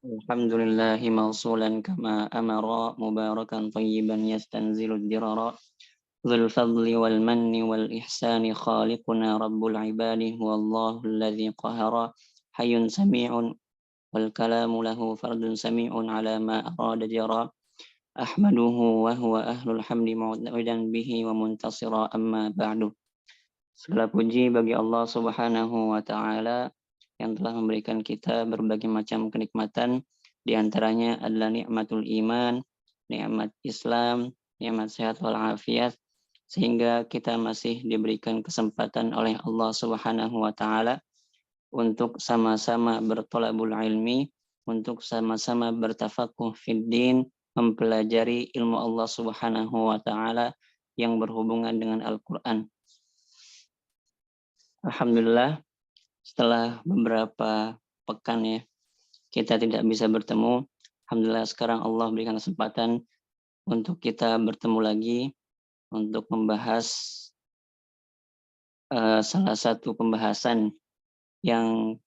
الحمد لله موصولا كما أمر مباركا طيبا يستنزل الدرر ذو الفضل والمن والإحسان خالقنا رب العباد هو الله الذي قهر حي سميع والكلام له فرد سميع على ما أراد جرى أحمده وهو أهل الحمد معتمدا به ومنتصرا أما بعد. Segala puji bagi Allah Subhanahu wa taala yang telah memberikan kita berbagai macam kenikmatan, di antaranya adalah nikmatul iman, nikmat Islam, nikmat sehat wal afiat, sehingga kita masih diberikan kesempatan oleh Allah Subhanahu wa taala untuk sama-sama bertolabul ilmi, untuk sama-sama bertafakuh fid din, mempelajari ilmu Allah Subhanahu wa taala yang berhubungan dengan Al-Qur'an. Alhamdulillah, setelah beberapa pekan ya, kita tidak bisa bertemu. Alhamdulillah sekarang Allah berikan kesempatan untuk kita bertemu lagi untuk membahas salah satu pembahasan yang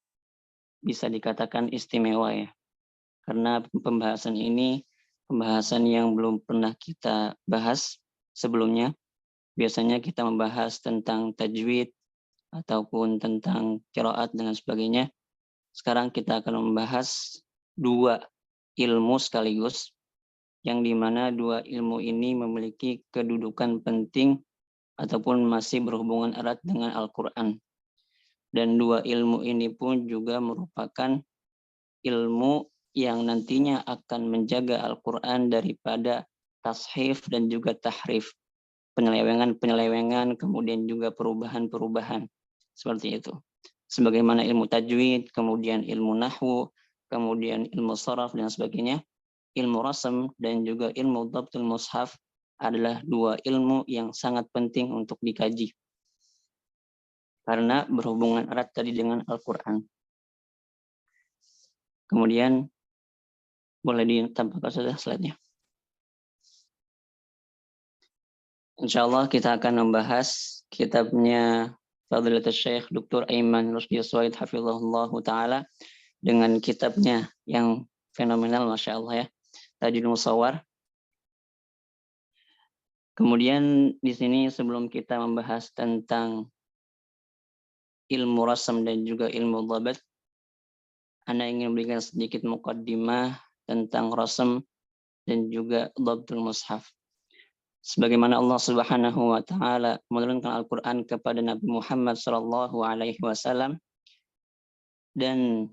bisa dikatakan istimewa ya. Karena pembahasan ini pembahasan yang belum pernah kita bahas sebelumnya. Biasanya kita membahas tentang tajwid ataupun tentang qiraat dan sebagainya. Sekarang kita akan membahas dua ilmu sekaligus, yang dimana dua ilmu ini memiliki kedudukan penting ataupun masih berhubungan erat dengan Al-Quran. Dan dua ilmu ini pun juga merupakan ilmu yang nantinya akan menjaga Al-Quran daripada tashif dan juga tahrif, penyelewengan, kemudian juga perubahan-perubahan. Seperti itu. Sebagaimana ilmu tajwid, kemudian ilmu nahwu, kemudian ilmu sharaf dan sebagainya, ilmu rasm dan juga ilmu dhabtul mushaf adalah dua ilmu yang sangat penting untuk dikaji. Karena berhubungan erat tadi dengan Al-Quran. Kemudian boleh ditampilkan saja slide-nya. Insyaallah kita akan membahas kitabnya Fadilatul Syekh Dr. Aiman Rusdi Suwaid hafizahullah taala dengan kitabnya yang fenomenal Masya Allah ya, Tajwidul Musawwar. Kemudian di sini sebelum kita membahas tentang ilmu rasam dan juga ilmu dhabat, Anda ingin memberikan sedikit muqaddimah tentang rasam dan juga dhabtul mushaf. Sebagaimana Allah Subhanahu wa taala menurunkan Al-Qur'an kepada Nabi Muhammad sallallahu alaihi wasallam, dan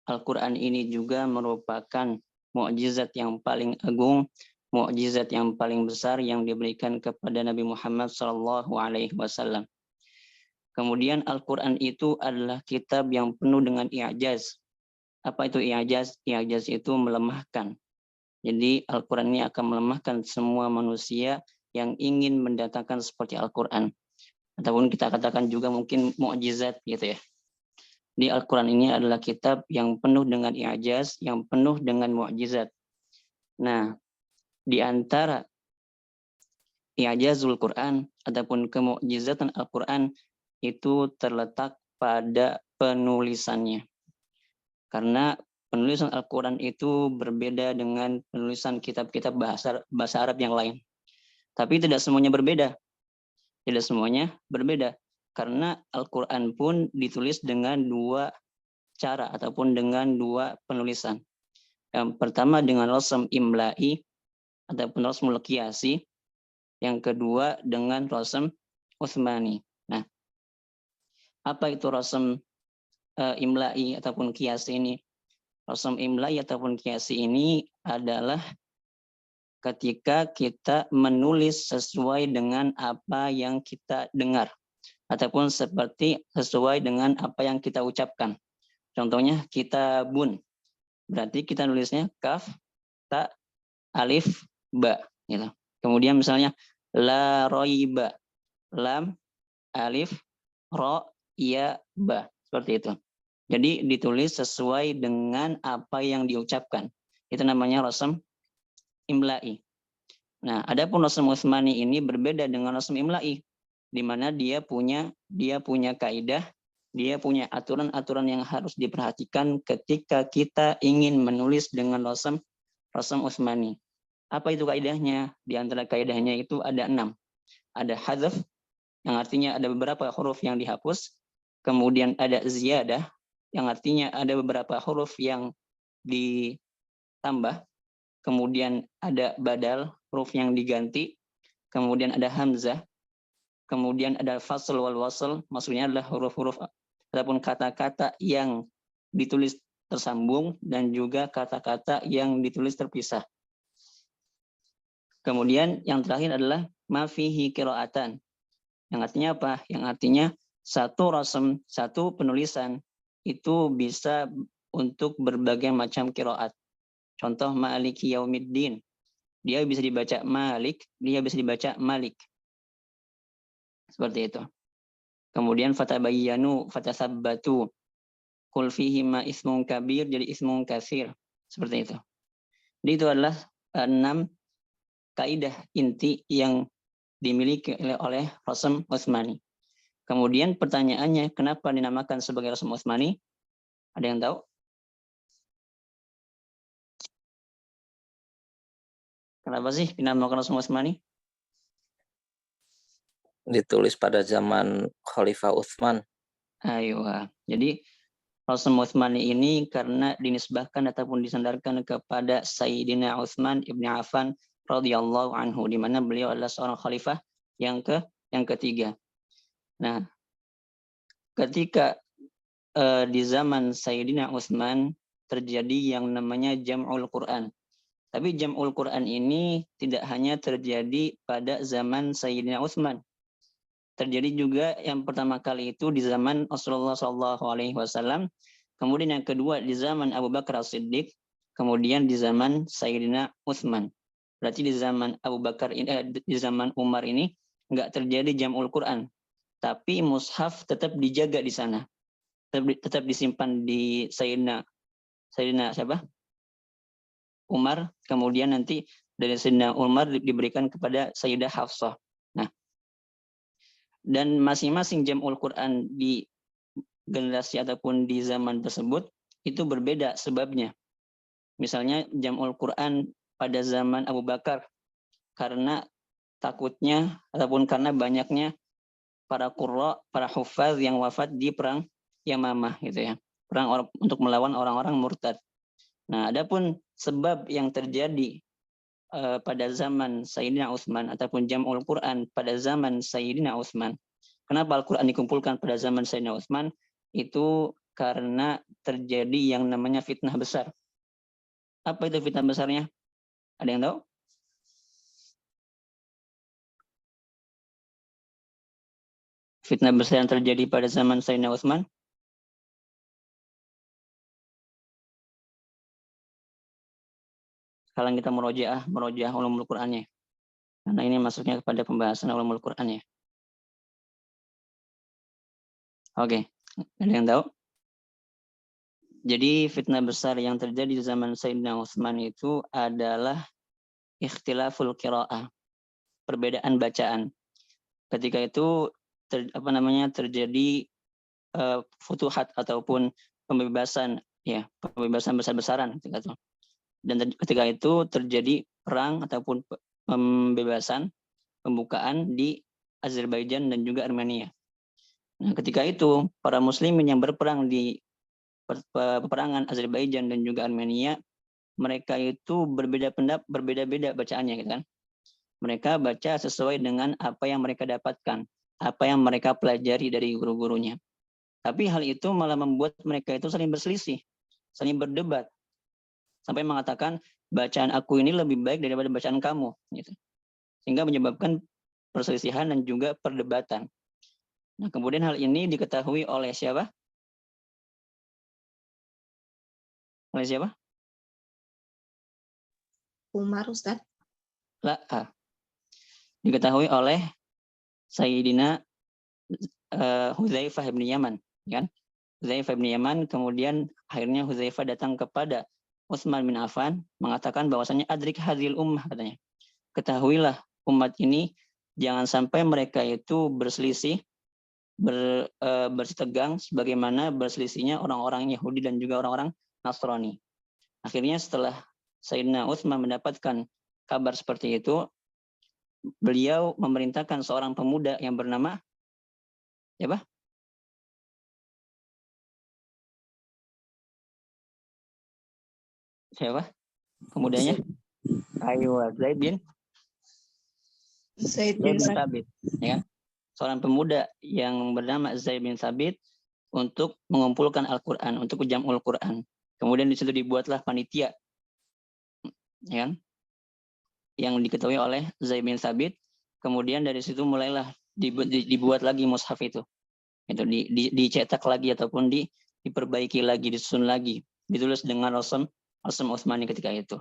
Al-Qur'an ini juga merupakan mukjizat yang paling agung, mukjizat yang paling besar yang diberikan kepada Nabi Muhammad sallallahu alaihi wasallam. Kemudian Al-Qur'an itu adalah kitab yang penuh dengan i'jaz. Apa itu i'jaz? I'jaz itu melemahkan. Jadi Al-Quran ini akan melemahkan semua manusia yang ingin mendatangkan seperti Al-Quran. Ataupun kita katakan juga mungkin mukjizat gitu ya. Di Al-Quran ini adalah kitab yang penuh dengan i'jaz, yang penuh dengan mukjizat. Nah, di antara i'jazul Quran ataupun kemukjizatan Al-Quran itu terletak pada penulisannya. Karena penulisan Al-Quran itu berbeda dengan penulisan kitab-kitab bahasa Arab yang lain. Tapi tidak semuanya berbeda. Tidak semuanya berbeda. Karena Al-Quran pun ditulis dengan dua cara ataupun dengan dua penulisan. Yang pertama dengan rasm imla'i ataupun rasmul qiyasi. Yang kedua dengan rasm Utsmani. Nah, apa itu rasm imla'i ataupun qiyasi ini? Rasm imla'i ataupun qiyasi ini adalah ketika kita menulis sesuai dengan apa yang kita dengar ataupun sesuai dengan apa yang kita ucapkan. Contohnya kitabun, berarti kita nulisnya kaf, ta, alif, ba gitu. Kemudian misalnya la roiba, lam, alif, ro, ya, ba, seperti itu. Jadi ditulis sesuai dengan apa yang diucapkan. Itu namanya rasm imla'i. Nah, adapun rasm Utsmani ini berbeda dengan rasm imla'i, di mana dia punya kaidah Dia punya aturan-aturan yang harus diperhatikan ketika kita ingin menulis dengan rasam Utsmani. Apa itu kaidahnya? Di antara kaidahnya itu ada 6. Ada hadzaf, yang artinya ada beberapa huruf yang dihapus. Kemudian ada ziyadah, yang artinya ada beberapa huruf yang ditambah. Kemudian ada badal, huruf yang diganti. Kemudian ada hamzah. Kemudian ada fasl wal wasl, maksudnya adalah huruf-huruf ataupun kata-kata yang ditulis tersambung dan juga kata-kata yang ditulis terpisah. Kemudian yang terakhir adalah ma fihi qiraatan. Yang artinya apa? Yang artinya satu rasam, satu penulisan itu bisa untuk berbagai macam qiraat. Contoh Maliki Yaumiddin. Dia bisa dibaca Malik, dia bisa dibaca Malik. Seperti itu. Kemudian fatabayyanu, fatasabbatu. Qul fihi ma ismun kabir jadi ismun katsir. Seperti itu. Jadi itu adalah 6 kaidah inti yang dimiliki oleh rasam Utsmani. Kemudian pertanyaannya, kenapa dinamakan sebagai rasam Utsmani? Ada yang tahu? Kenapa sih dinamakan rasam Utsmani? Ditulis pada zaman Khalifah Utsman. Ayo, jadi rasam Utsmani ini karena dinisbahkan ataupun disandarkan kepada Sayyidina Utsman ibn Affan radhiyallahu anhu, di mana beliau adalah seorang khalifah yang ketiga. Nah, ketika di zaman Sayyidina Utsman terjadi yang namanya Jam'ul Quran. Tapi Jam'ul Quran ini tidak hanya terjadi pada zaman Sayyidina Utsman. Terjadi juga yang pertama kali itu di zaman Rasulullah SAW. Kemudian yang kedua di zaman Abu Bakar As-Siddiq. Kemudian di zaman Sayyidina Utsman. Berarti di zaman Abu Bakar ini, di zaman Umar ini nggak terjadi Jam'ul Quran, tapi mushaf tetap dijaga di sana, tetap disimpan di Sayyidina siapa? Umar. Kemudian nanti dari Sayyidina Umar diberikan kepada Sayyidah Hafsah. Nah, dan masing-masing Jam'ul Quran di generasi ataupun di zaman tersebut itu berbeda sebabnya. Misalnya Jam'ul Quran pada zaman Abu Bakar karena takutnya ataupun karena banyaknya para qurra, para hufaz yang wafat di perang Yamamah gitu ya. Perang untuk melawan orang-orang murtad. Nah, adapun sebab yang terjadi pada zaman Sayyidina Utsman ataupun Jam'ul Quran pada zaman Sayyidina Utsman. Kenapa Al-Quran dikumpulkan pada zaman Sayyidina Utsman? Itu karena terjadi yang namanya fitnah besar. Apa itu fitnah besarnya? Ada yang tahu? Fitnah besar yang terjadi pada zaman Sayyidina Utsman. Sekarang kita merojaah ulumul Qur'annya. Karena ini masuknya kepada pembahasan ulumul Qur'an ya. Oke, ada yang tahu? Jadi fitnah besar yang terjadi di zaman Sayyidina Utsman itu adalah ikhtilaful qiraah, perbedaan bacaan. Ketika itu terjadi futuhat ataupun pembebasan ya, pembebasan besar-besaran ketika itu. Dan ketika itu terjadi perang ataupun pembebasan, pembukaan di Azerbaijan dan juga Armenia. Nah, ketika itu para muslimin yang berperang di peperangan Azerbaijan dan juga Armenia, mereka itu berbeda-beda bacaannya gitu kan. Mereka baca sesuai dengan apa yang mereka dapatkan, apa yang mereka pelajari dari guru-gurunya. Tapi hal itu malah membuat mereka itu saling berselisih, saling berdebat. Sampai mengatakan bacaan aku ini lebih baik daripada bacaan kamu gitu. Sehingga menyebabkan perselisihan dan juga perdebatan. Nah, kemudian hal ini diketahui oleh siapa? Oleh siapa? Umar, Ustaz. Diketahui oleh Sayyidina Hudzaifah bin Yaman, kan? Hudzaifah bin Yaman, kemudian akhirnya Hudzaifah datang kepada Utsman bin Affan mengatakan bahwasanya adrik hadhil ummah, katanya. Ketahuilah umat ini jangan sampai mereka itu berselisih bersitegang sebagaimana berselisihnya orang-orang Yahudi dan juga orang-orang Nasrani. Akhirnya setelah Sayyidina Utsman mendapatkan kabar seperti itu, beliau memerintahkan seorang pemuda yang bernama siapa? Siapa? Pemudanya? Ayo, Zaid bin Sabit. Ya kan? Seorang pemuda yang bernama Zaid bin Sabit untuk mengumpulkan Al-Quran, untuk jam'ul Quran. Kemudian di situ dibuatlah panitia, ya kan? Yang diketahui oleh Zaid bin Sabit. Kemudian dari situ mulailah dibuat lagi mushaf itu dicetak lagi ataupun diperbaiki lagi, disusun lagi, ditulis dengan rasam Utsmani ketika itu.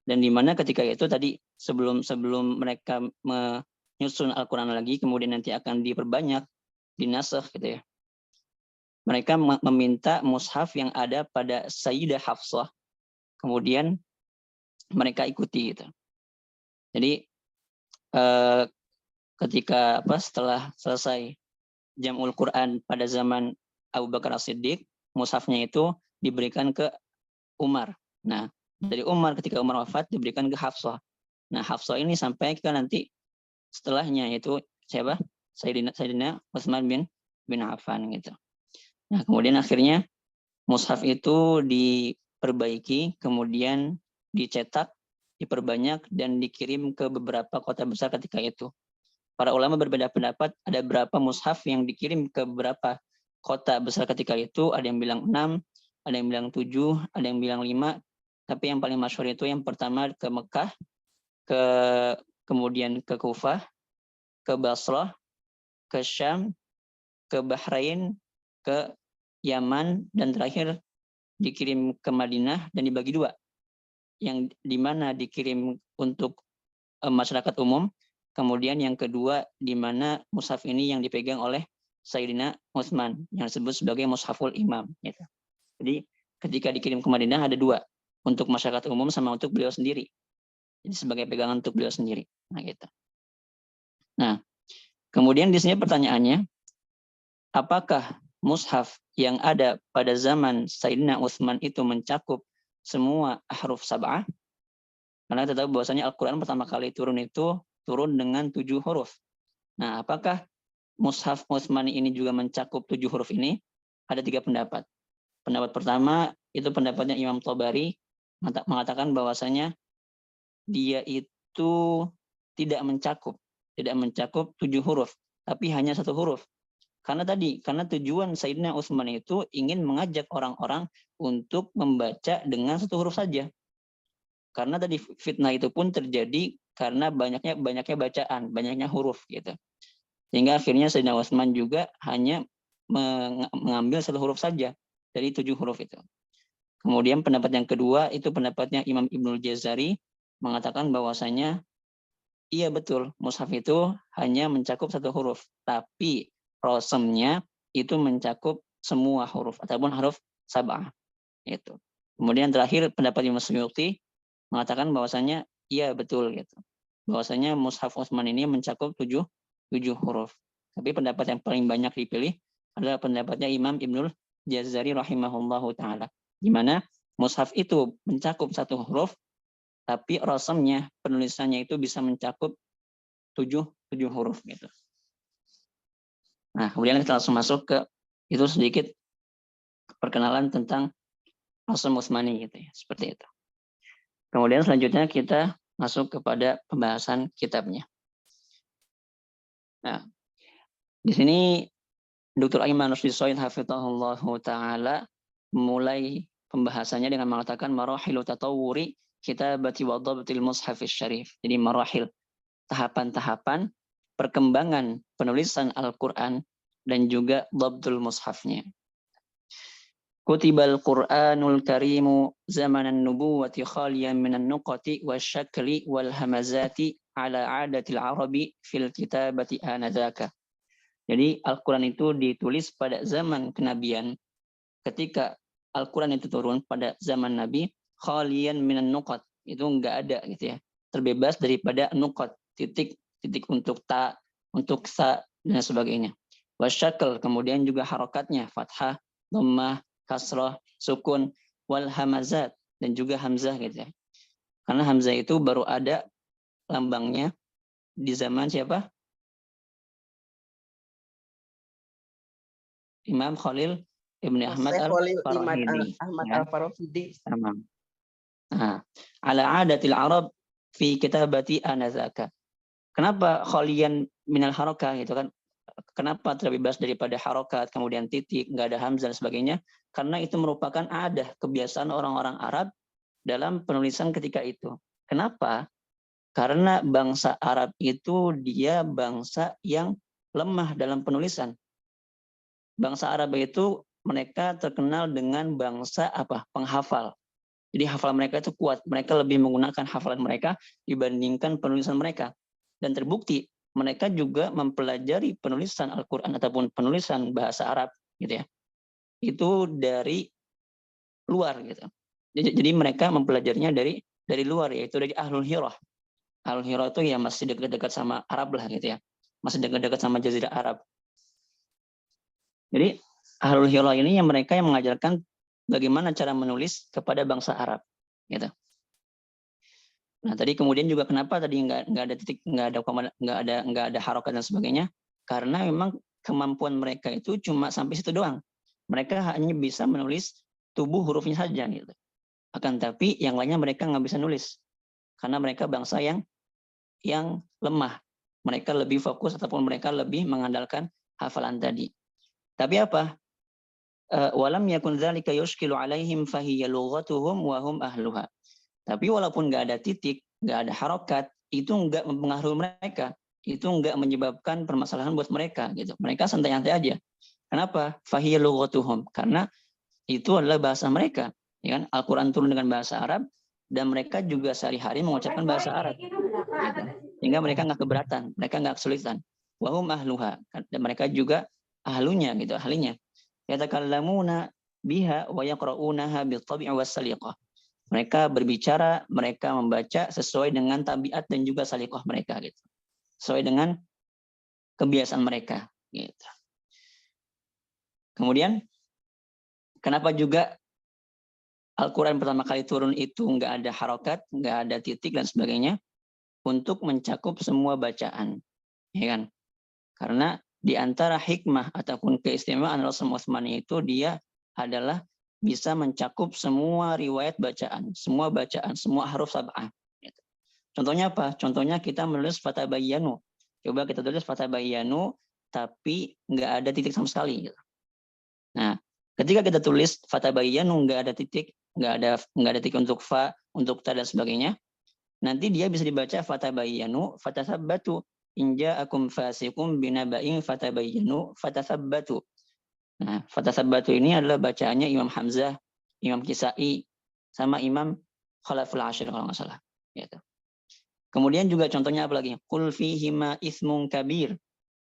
Dan di mana ketika itu tadi sebelum mereka menyusun Al-Quran lagi, kemudian nanti akan diperbanyak, dinasakh gitu ya. Mereka meminta mushaf yang ada pada Sayyidah Hafsah, kemudian mereka ikuti gitu. Jadi ketika setelah selesai Jam'ul Quran pada zaman Abu Bakar As-Siddiq, mushafnya itu diberikan ke Umar. Nah, dari Umar ketika Umar wafat diberikan ke Hafsah. Nah, Hafsah ini sampai ke nanti setelahnya yaitu siapa? Sayyidina Utsman bin Affan gitu. Nah, kemudian akhirnya mushaf itu diperbaiki, kemudian dicetak, diperbanyak dan dikirim ke beberapa kota besar ketika itu. Para ulama berbeda pendapat, ada berapa mushaf yang dikirim ke beberapa kota besar ketika itu, ada yang bilang 6, ada yang bilang 7, ada yang bilang 5, tapi yang paling masyhur itu yang pertama ke Mekah, kemudian ke Kufah, ke Basrah, ke Syam, ke Bahrain, ke Yaman, dan terakhir dikirim ke Madinah dan dibagi dua. Yang dimana dikirim untuk masyarakat umum, kemudian yang kedua di mana mushaf ini yang dipegang oleh Sayyidina Utsman yang disebut sebagai Mushaful Imam. Gitu. Jadi ketika dikirim ke Madinah ada dua, untuk masyarakat umum sama untuk beliau sendiri. Jadi sebagai pegangan untuk beliau sendiri. Nah, gitu. Nah, kemudian di sini pertanyaannya, apakah mushaf yang ada pada zaman Sayyidina Utsman itu mencakup semua ahruf sab'ah? Karena kita tahu bahwasanya Al-Quran pertama kali turun itu turun dengan 7 huruf. Nah, apakah mushaf Utsmani ini juga mencakup 7 huruf ini? Ada 3 pendapat. Pendapat pertama itu pendapatnya Imam Thabari mengatakan bahwasanya dia itu tidak mencakup 7 huruf, tapi hanya 1 huruf. Karena tujuan Sayyidina Utsman itu ingin mengajak orang-orang untuk membaca dengan 1 huruf saja. Karena tadi fitnah itu pun terjadi karena banyaknya bacaan, banyaknya huruf gitu. Sehingga akhirnya Sayyidina Utsman juga hanya mengambil 1 huruf saja dari 7 huruf itu. Kemudian pendapat yang kedua itu pendapatnya Imam Ibnul Jazari mengatakan bahwasanya iya betul, mushaf itu hanya mencakup 1 huruf, tapi rosemnya itu mencakup semua huruf ataupun huruf sab'ah. Itu. Kemudian terakhir pendapat Imam Suyuti mengatakan bahwasanya iya betul gitu. Bahwasanya mushaf Utsman ini mencakup 7 huruf. Tapi pendapat yang paling banyak dipilih adalah pendapatnya Imam Ibnul Jazari rahimahullahu taala. Di mana mushaf itu mencakup 1 huruf tapi rasamnya penulisannya itu bisa mencakup 7 huruf gitu. Nah, kemudian kita langsung masuk ke itu sedikit perkenalan tentang rasam Utsmani gitu ya, seperti itu. Kemudian selanjutnya kita masuk kepada pembahasan kitabnya. Nah, di sini Dr. Aiman Rusdi Soid hafizahullahu taala mulai pembahasannya dengan mengatakan marahilu tatawuri kitabati wa dhabtil mushafis syarif. Jadi marahil, tahapan-tahapan perkembangan penulisan Al-Qur'an dan juga dhabtul mushafnya. Kutibal Qur'anul Karimu zamanan nubuwati khaliyan minan nuqati wasyakli wal hamazati ala adatil arabi fil kitabati anadzaka. Jadi Al-Quran itu ditulis pada zaman kenabian. Ketika Al-Quran itu turun pada zaman Nabi, khaliyan minan nuqat, itu enggak ada gitu ya. Terbebas daripada nuqat, titik untuk ta, untuk sa dan sebagainya. wasyakl, kemudian juga harokatnya, fathah, dhammah, kasrah, sukun, wal hamazat, dan juga hamzah gitu ya. Karena hamzah itu baru ada lambangnya di zaman siapa? Imam Khalil Ibni Ahmad Syekh Khalil Al-Farahidi. Ahmad Ya. Al-Farahidi. Tamam. Nah, ala adatil Arab fi kitabati anazaka. Kenapa khalian minal harokat gitu kan? Kenapa terbebas daripada harokat, kemudian titik, nggak ada hamzah dan sebagainya? Karena itu merupakan ada kebiasaan orang-orang Arab dalam penulisan ketika itu. Kenapa? Karena bangsa Arab itu dia bangsa yang lemah dalam penulisan. Bangsa Arab itu mereka terkenal dengan bangsa apa? Penghafal. Jadi hafal mereka itu kuat. Mereka lebih menggunakan hafalan mereka dibandingkan penulisan mereka. Dan terbukti mereka juga mempelajari penulisan Al-Quran ataupun penulisan bahasa Arab gitu ya. Itu dari luar gitu. Jadi mereka mempelajarinya dari luar, yaitu dari Ahlul Hirah. Ahlul Hirah itu ya masih dekat-dekat sama Arab lah gitu ya. Masih dekat-dekat sama Jazirah Arab. Jadi Ahlul Hirah ini yang mereka yang mengajarkan bagaimana cara menulis kepada bangsa Arab gitu. Nah, tadi kemudian juga kenapa tadi nggak ada titik, nggak ada harokat dan sebagainya? Karena memang kemampuan mereka itu cuma sampai situ doang. Mereka hanya bisa menulis tubuh hurufnya saja gitu. Akan tapi yang lainnya mereka nggak bisa nulis. Karena mereka bangsa yang lemah. Mereka lebih fokus ataupun mereka lebih mengandalkan hafalan tadi. Tapi apa? Walam yakun dzalika yushkilu alaihim fahiya lughatuhum wa hum ahluha. Tapi walaupun nggak ada titik, nggak ada harokat, itu nggak mempengaruhi mereka. Itu nggak menyebabkan permasalahan buat mereka. Gitu. Mereka santai-santai aja. Kenapa? Fahiya lughatuhum. Karena itu adalah bahasa mereka. Ya kan? Al-Quran turun dengan bahasa Arab, dan mereka juga sehari-hari mengucapkan bahasa Arab. Gitu. Sehingga mereka nggak keberatan, mereka nggak kesulitan. Wahum ahluha. Dan mereka juga ahlunya, gitu, ahlinya. Yatakallamuna biha wa yaqra'unaha bil-tabi'i was-saliqah. Mereka berbicara, mereka membaca sesuai dengan tabiat dan juga saliqah mereka gitu. Sesuai dengan kebiasaan mereka gitu. Kemudian kenapa juga Al-Quran pertama kali turun itu nggak ada harokat, nggak ada titik dan sebagainya, untuk mencakup semua bacaan, ya kan? Karena di antara hikmah ataupun keistimewaan Rasul Utsman itu dia adalah bisa mencakup semua riwayat bacaan, semua huruf sab'ah. Contohnya apa? Contohnya kita menulis fatabayyanu. Coba kita tulis fatabayyanu, tapi nggak ada titik sama sekali. Nah, ketika kita tulis fatabayyanu nggak ada titik, nggak ada titik untuk fa, untuk ta dan sebagainya, nanti dia bisa dibaca fatabayyanu, fatasabbatu, inja akum fasikum binaba'in fatabayyanu, fatasabbatu. Nah, fatasabbatu ini adalah bacaannya Imam Hamzah, Imam Kisai, sama Imam Khalaful Ashir kalau nggak salah. Gitu. Kemudian juga contohnya apa lagi? Qul fihima ismun kabir.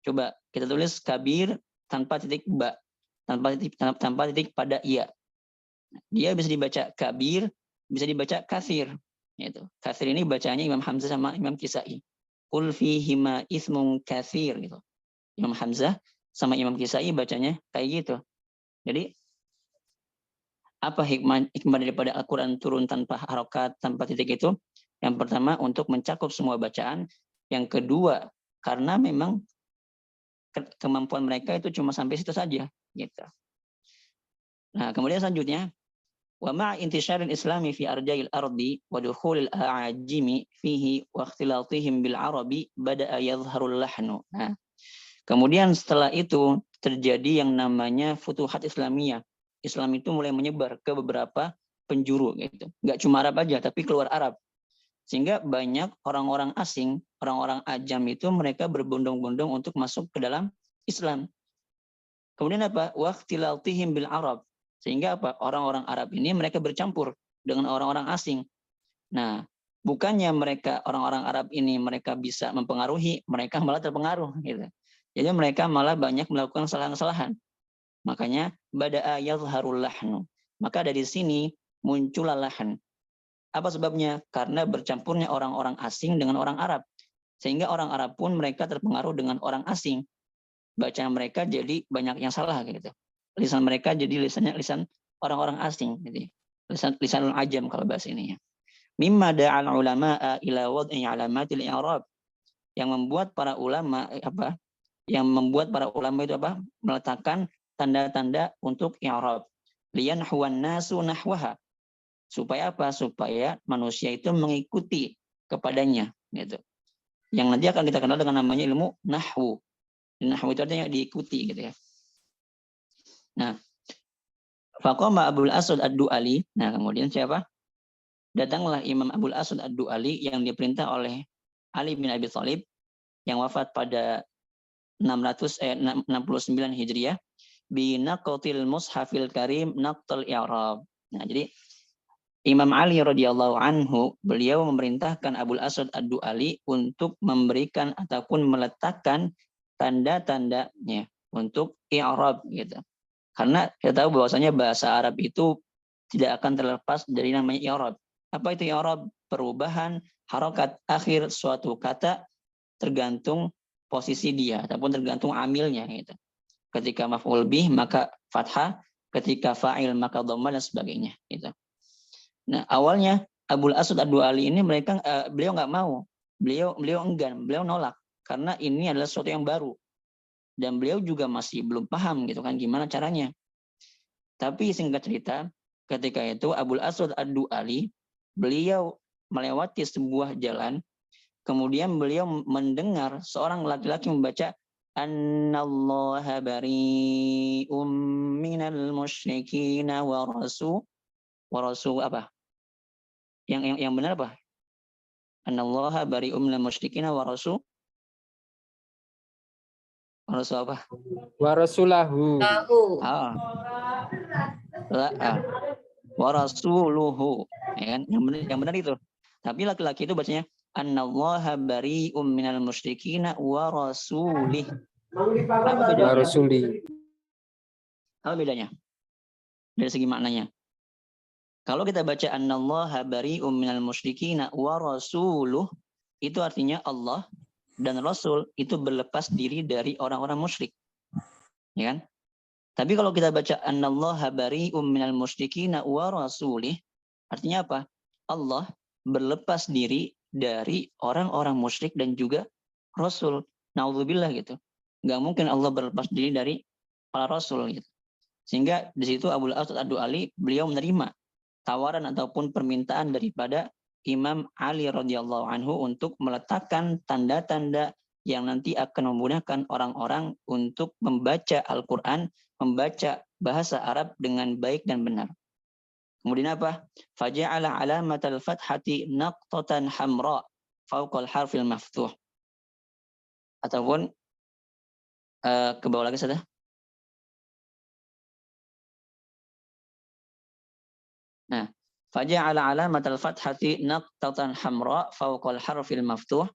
Coba kita tulis kabir tanpa titik ba, tanpa titik pada iya. Dia bisa dibaca kabir, bisa dibaca kasir. Gitu. Kasir ini bacanya Imam Hamzah sama Imam Kisai. Qul fihima ismun kasir gitu. Imam Hamzah sama Imam Kisai bacanya kayak gitu. Jadi apa hikmah daripada Al-Quran turun tanpa harokat, tanpa titik itu? Yang pertama untuk mencakup semua bacaan. Yang kedua karena memang kemampuan mereka itu cuma sampai situ saja. Gitu. Nah kemudian selanjutnya, wa ma'a intisyaril islami fi arja'il ardi wa dukhulil a'ajimi fihi wa ikhtilatihim bil arabi bada'a yadhharul lahnu. Nah, kemudian setelah itu terjadi yang namanya futuhat Islamiyah. Islam itu mulai menyebar ke beberapa penjuru gitu. Enggak cuma Arab aja tapi keluar Arab. Sehingga banyak orang-orang asing, orang-orang ajam itu mereka berbondong-bondong untuk masuk ke dalam Islam. Kemudian apa? Wa ikhtilatihim bil arab. Sehingga apa? Orang-orang Arab ini mereka bercampur dengan orang-orang asing. Nah, bukannya mereka orang-orang Arab ini mereka bisa mempengaruhi, mereka malah terpengaruh gitu. Jadi mereka malah banyak melakukan kesalahan-kesalahan. Makanya bada'a yadhharul lahnu. Maka dari sini muncullah lahan. Apa sebabnya? Karena bercampurnya orang-orang asing dengan orang Arab. Sehingga orang Arab pun mereka terpengaruh dengan orang asing. bacaan mereka jadi banyak yang salah gitu. Lisan mereka jadi lisan orang-orang asing gitu. Lisanul ajam kalau bahasa ininya. Mimma da'al ulama ila wad'i alamatil i'rab, yang membuat para ulama itu meletakkan tanda-tanda untuk i'rab. Liyanhuwan nasu nahwaha, supaya supaya manusia itu mengikuti kepadanya gitu. Yang nanti akan kita kenal dengan namanya ilmu nahwu. Nahwu itu artinya diikuti gitu ya. Nah, faqama Abul Aswad Ad-Du'ali. Nah, kemudian siapa? Datanglah Imam Abul Aswad Ad-Du'ali yang diperintah oleh Ali bin Abi Thalib yang wafat pada 69 Hijriah bi naqtil mushafil karim naqtal i'rab. Nah, jadi Imam Ali radhiyallahu anhu, beliau memerintahkan Abul Aswad Ad-Du'ali untuk memberikan ataupun meletakkan tanda-tandanya untuk i'rab gitu. Karena kita tahu bahwasanya bahasa Arab itu tidak akan terlepas dari namanya i'rab. Apa itu i'rab? Perubahan harokat akhir suatu kata tergantung posisi dia ataupun tergantung amilnya gitu. Ketika maf'ul bih maka fathah, ketika fa'il maka dhammah dan sebagainya gitu. Nah, awalnya Abul Aswad Ad-Du'ali ini beliau nggak mau. Beliau enggan, beliau nolak karena ini adalah sesuatu yang baru. Dan beliau juga masih belum paham gitu kan gimana caranya. Tapi singkat cerita, ketika itu Abul Aswad Ad-Du'ali beliau melewati sebuah jalan, kemudian beliau mendengar seorang laki-laki membaca Annallaha bari'um minal musyrikin wa rasul apa? Yang benar apa? Annallaha bari'um minal musyrikin wa rasul apa? Wa rasulahu. Ah, wa rasuluhu, ya kan? Yang benar itu. Tapi laki-laki itu bacanya Annallaha bari'um minal musyrikin wa rasulih. Apa bedanya? Wa rasuli. Apa bedanya? Dari segi maknanya. Kalau kita baca Annallaha bari'um minal musyrikin wa rasuluh, itu artinya Allah dan Rasul itu berlepas diri dari orang-orang musyrik. Ya kan? Tapi kalau kita baca Annallaha bari'um minal musyrikin wa rasulih, artinya apa? Allah berlepas diri dari orang-orang musyrik dan juga Rasul. Na'udzubillah gitu. Nggak mungkin Allah berlepas diri dari para Rasul gitu. Sehingga di situ Abul Aswad Ad-Du'ali beliau menerima tawaran ataupun permintaan daripada Imam Ali radhiyallahu anhu untuk meletakkan tanda-tanda yang nanti akan memudahkan orang-orang untuk membaca Al-Quran, membaca bahasa Arab dengan baik dan benar. Kemudian apa? Faja'ala alamatal fathati naqtatan hamra fawqal harfil maftuh. Ataupun ke bawah lagi sudah. Nah, faja'ala alamatal fathati naqtatan hamra fawqal harfil maftuh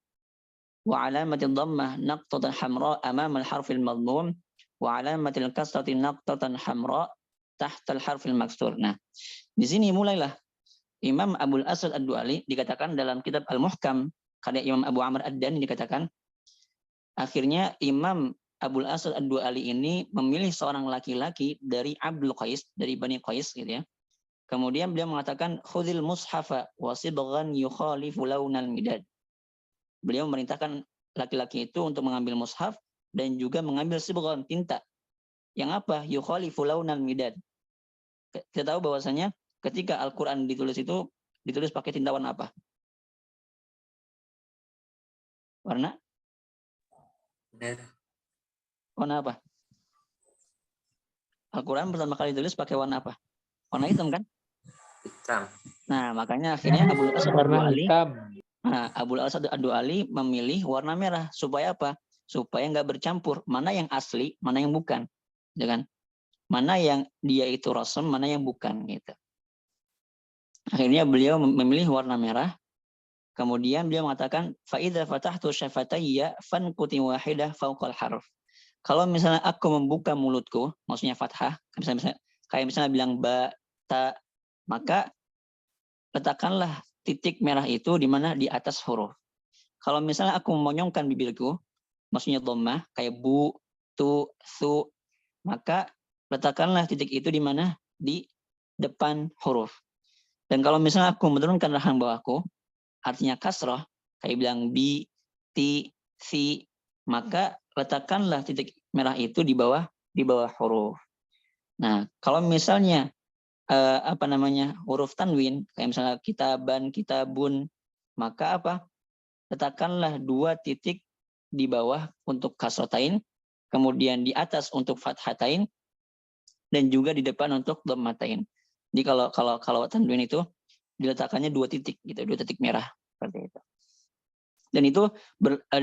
wa alamatil dhammah naqtatan hamra amama al-harfil madmum wa alamatil kasrati naqtatan hamra tahtal harfil maksur. Nah, di sini mulailah Imam Abul Aswad Ad-Du'ali dikatakan dalam kitab Al-Muhkam karya Imam Abu Amr Ad-Dani dikatakan akhirnya Imam Abul Aswad Ad-Du'ali ini memilih seorang laki-laki dari Abdul Qais, dari Bani Qais gitu ya. Kemudian beliau mengatakan khudhil mushafa wa sibghan yukhalifu launal midad. Beliau memerintahkan laki-laki itu untuk mengambil mushaf dan juga mengambil sibghan tinta. Yang apa? Yukhalifu launal midad. Kita tahu bahwasanya ketika Al-Quran ditulis itu ditulis pakai tinta warna apa? Warna? Warna apa? Al-Quran pertama kali ditulis pakai warna apa? Warna hitam kan? Hitam. Nah, makanya akhirnya Abul Aswad Ad-Du'ali, Abul Aswad Ad-Du'ali memilih warna merah supaya apa? Supaya nggak bercampur mana yang asli, mana yang bukan, ya kan? Mana yang dia itu rasam, mana yang bukan gitu. Akhirnya beliau memilih warna merah. Kemudian beliau mengatakan faidza fatahtu syafatayya fanquti wahidah fawqal harf. Kalau misalnya aku membuka mulutku, maksudnya fathah, kayak misalnya bilang ba, ta, maka letakkanlah titik merah itu di mana di atas huruf. Kalau misalnya aku memonyongkan bibirku, maksudnya dhammah kayak bu, tu, su, maka letakkanlah titik itu di mana? Di depan huruf. Dan kalau misalnya aku menurunkan rahang bawahku, artinya kasroh, kayak bilang bi, ti, si, maka letakkanlah titik merah itu di bawah huruf. Nah, kalau misalnya huruf tanwin, kayak misalnya kitaban, kitabun, maka apa? Letakkanlah 2 titik di bawah untuk kasrotain, kemudian di atas untuk fathatain, dan juga di depan untuk dhammatain. Jadi kalau tanwin itu diletakkannya 2 titik gitu, 2 titik merah seperti itu. Dan itu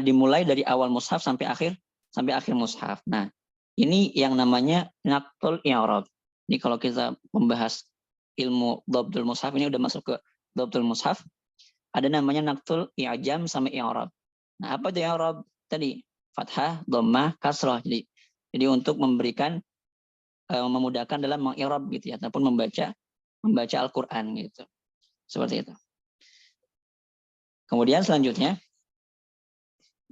dimulai dari awal mushaf sampai akhir mushaf. Nah, ini yang namanya naqtul i'rab. Jadi kalau kita membahas ilmu dhabtul mushaf, ini udah masuk ke dhabtul mushaf, ada namanya naqtul i'jam sama i'rab. Nah, apa itu i'rab? Tadi fathah, dhammah, kasrah. Jadi untuk memberikan memudahkan dalam meng'irab gitu ya, ataupun membaca Al-Qur'an gitu. Seperti itu. Kemudian selanjutnya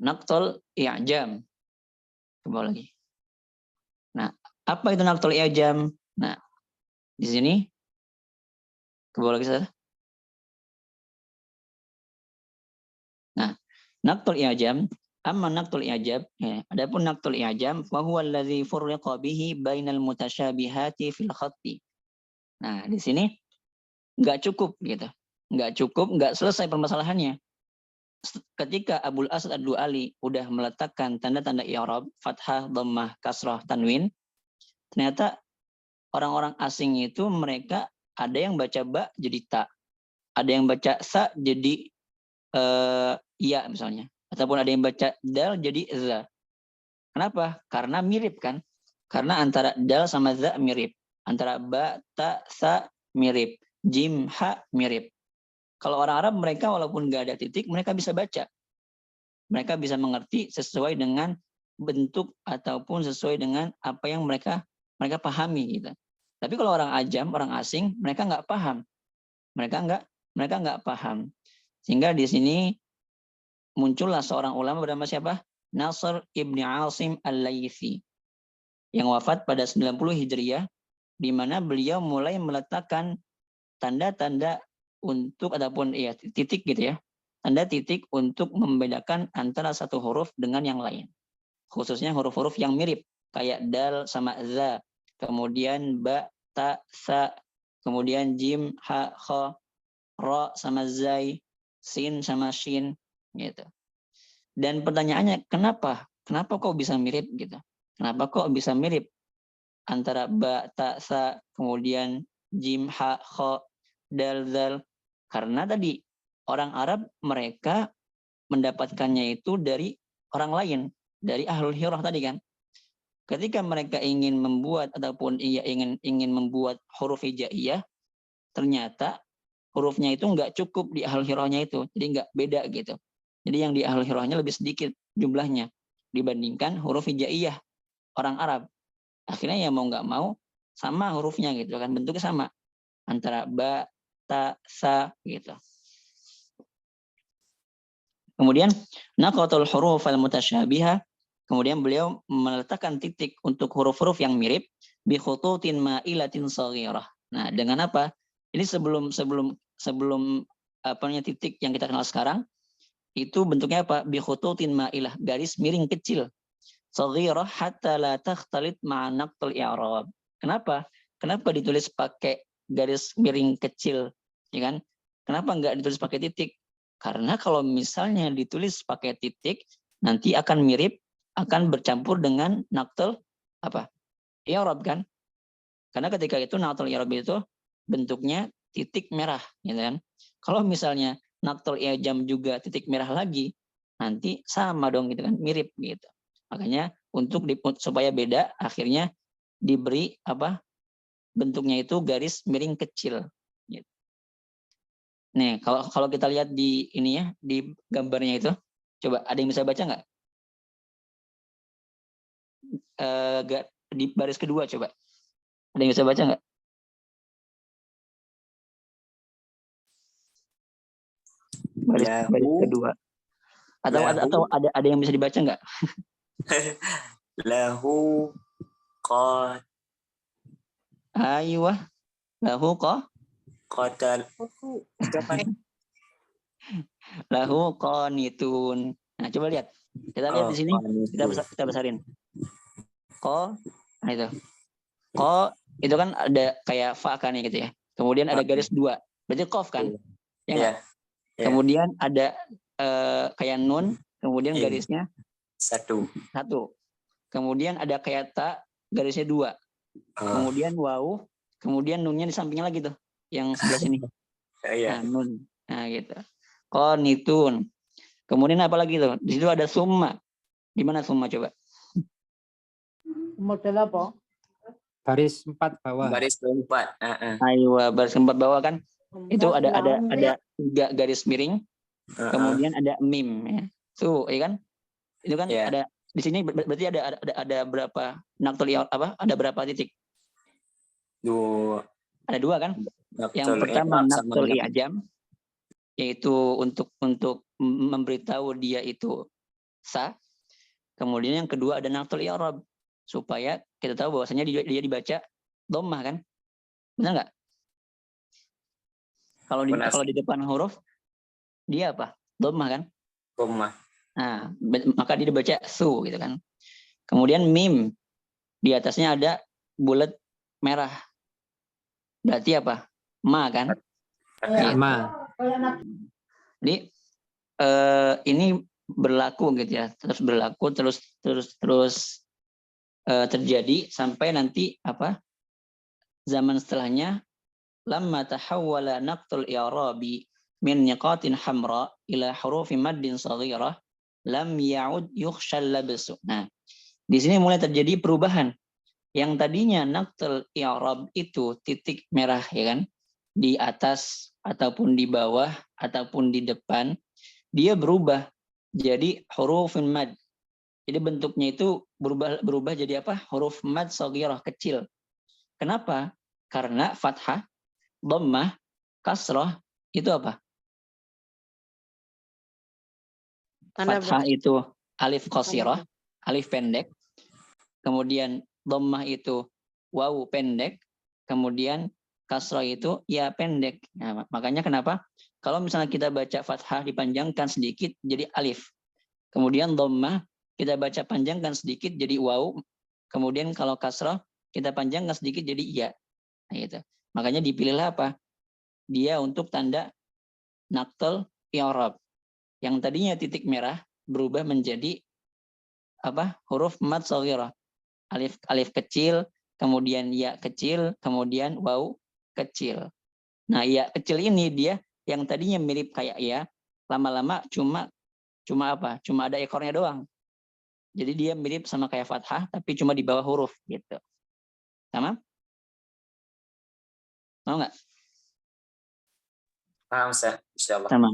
naqtul i'jam. Ke bawah lagi. Nah, apa itu naqtul i'jam? Nah, di sini ke bawah lagi saya. Nah, naqtul i'jam, amma naqtul i'jab, ya, adapun naqtul i'jam fa huwa allazi furriqa bihi bainal mutasyabihati fil khatti. Nah, di sini enggak cukup gitu. Enggak selesai permasalahannya. Ketika Abul Asad Ad-Du'ali udah meletakkan tanda-tanda i'rab, fathah, dhammah, kasrah, tanwin, ternyata orang-orang asing itu mereka ada yang baca ba jadi ta, ada yang baca sa jadi ya misalnya, ataupun ada yang baca dal jadi za. Kenapa? Karena mirip kan? Karena antara dal sama za mirip, antara ba, ta, sa mirip, jim, ha mirip. Kalau orang Arab mereka walaupun nggak ada titik, mereka bisa baca. Mereka bisa mengerti sesuai dengan bentuk ataupun sesuai dengan apa yang mereka pahami gitu. Tapi kalau orang ajam, orang asing, mereka nggak paham. Mereka nggak paham. Sehingga di sini muncullah seorang ulama bernama siapa? Nasr ibni Asim al-Laythi yang wafat pada 90 Hijriah, di mana beliau mulai meletakkan tanda-tanda untuk ataupun ya titik gitu ya, tanda titik untuk membedakan antara satu huruf dengan yang lain, khususnya huruf-huruf yang mirip kayak dal sama za, kemudian ba, ta, sa, kemudian jim, ha, kha, ra sama zai, sin sama shin gitu. Dan pertanyaannya kenapa kok bisa mirip gitu? Kenapa kok bisa mirip antara ba, ta, sa, kemudian jim, ha, kha, dal, zal? Karena tadi orang Arab mereka mendapatkannya itu dari orang lain, dari ahlul hirah tadi kan. Ketika mereka ingin membuat ataupun ingin membuat huruf hijaiyah, ternyata hurufnya itu nggak cukup di ahlul hirahnya itu, jadi nggak beda gitu. Jadi yang di ahlul hirahnya lebih sedikit jumlahnya dibandingkan huruf hijaiyah orang Arab. Akhirnya ya mau nggak mau sama hurufnya gitu kan, bentuknya sama antara ba, ta, sa gitu. Kemudian naqatul huruf al-mutasyabiha, kemudian beliau meletakkan titik untuk huruf-huruf yang mirip bi khututin ma'ilatin shaghirah. Nah, dengan apa? Ini sebelum titik yang kita kenal sekarang itu bentuknya apa? Bi khututin ma'ilah, garis miring kecil. Shaghirah hatta la takhtalit ma'a naqtul i'rab. Kenapa? Kenapa ditulis pakai garis miring kecil, ya kan? Kenapa enggak ditulis pakai titik? Karena kalau misalnya ditulis pakai titik, nanti akan mirip, akan bercampur dengan naqtul i'rab kan? Karena ketika itu naqtul i'rab itu bentuknya titik merah, gitu kan? Kalau misalnya naqtul i'jam juga titik merah lagi, nanti sama dong gitu kan, mirip gitu. Makanya supaya beda, akhirnya diberi bentuknya itu garis miring kecil. Gitu. Nih, kalau kita lihat di ini ya, di gambarnya itu, coba ada yang bisa baca nggak? Di baris kedua coba. Ada yang bisa baca nggak? Baris kedua. Atau ada yang bisa dibaca nggak? lahu qad Aywa. Lahu qatal. lahu qanitun. Nah, coba lihat. Kita lihat di sini. Kita besarin. Nah itu. Itu kan ada kayak fa kan ya gitu ya. Kemudian ada garis 2. Berarti qaf kan? Ya enggak? Yeah. Kemudian ada kayak nun, kemudian garisnya 1. Kemudian ada kayak ta, garisnya 2. Kemudian waw, kemudian nunnya di sampingnya lagi tuh, yang sebelah sini. Nah, nun. Nah, gitu. Qanitun. Kemudian apa lagi tuh? Di situ ada summa. Di mana summa coba? Model apa? Baris 4 bawah. Baris 4. Aywa, baris 4 bawah kan? Itu ada 3 garis miring. Kemudian ada mim ya. Tuh, ya kan? Itu kan ada di sini berarti ada berapa naktul apa? Ada berapa titik? 2. Ada 2 kan? Yang pertama naktul i'jam, yaitu untuk memberitahu dia itu sah. Kemudian yang kedua ada naktul i'rab, supaya kita tahu bahwasanya dia dibaca dhammah kan? Benar nggak? Kalau di depan huruf dia apa? Dhammah kan? Dhammah. Nah, maka dia dibaca su gitu kan. Kemudian mim, di atasnya ada bulat merah. Berarti apa? Ma kan? Ya, ma. Jadi ini berlaku gitu ya, terus berlaku terus terjadi sampai nanti apa? Zaman setelahnya lamma tahawwala naqtul i'rabi min niqatin hamra ila hurufi maddin saghirah lam ya'ud yukhshal labsu. Nah, di sini mulai terjadi perubahan. Yang tadinya naqtul i'rab itu titik merah ya kan, di atas ataupun di bawah ataupun di depan, dia berubah jadi hurufun mad. Jadi bentuknya itu berubah jadi apa? Huruf mad saghirah, kecil. Kenapa? Karena fathah, dhammah, kasrah itu apa? Fathah itu alif qasirah, alif pendek. Kemudian dhammah itu wawu pendek. Kemudian kasrah itu ya pendek. Nah, makanya kenapa? Kalau misalnya kita baca fathah dipanjangkan sedikit jadi alif. Kemudian dhammah kita baca panjangkan sedikit jadi wawu. Kemudian kalau kasrah kita panjangkan sedikit jadi ya. Nah, gitu. Makanya dipilihlah apa? Dia untuk tanda naqtul i'rab. Yang tadinya titik merah berubah menjadi apa? Huruf mad shaghirah. Alif kecil, kemudian ya kecil, kemudian waw kecil. Nah, ya kecil ini dia yang tadinya mirip kayak ya, lama-lama cuma apa? Cuma ada ekornya doang. Jadi dia mirip sama kayak fathah tapi cuma di bawah huruf gitu. Sama? Mau nggak? Paham, Ustaz? Insyaallah. Sama.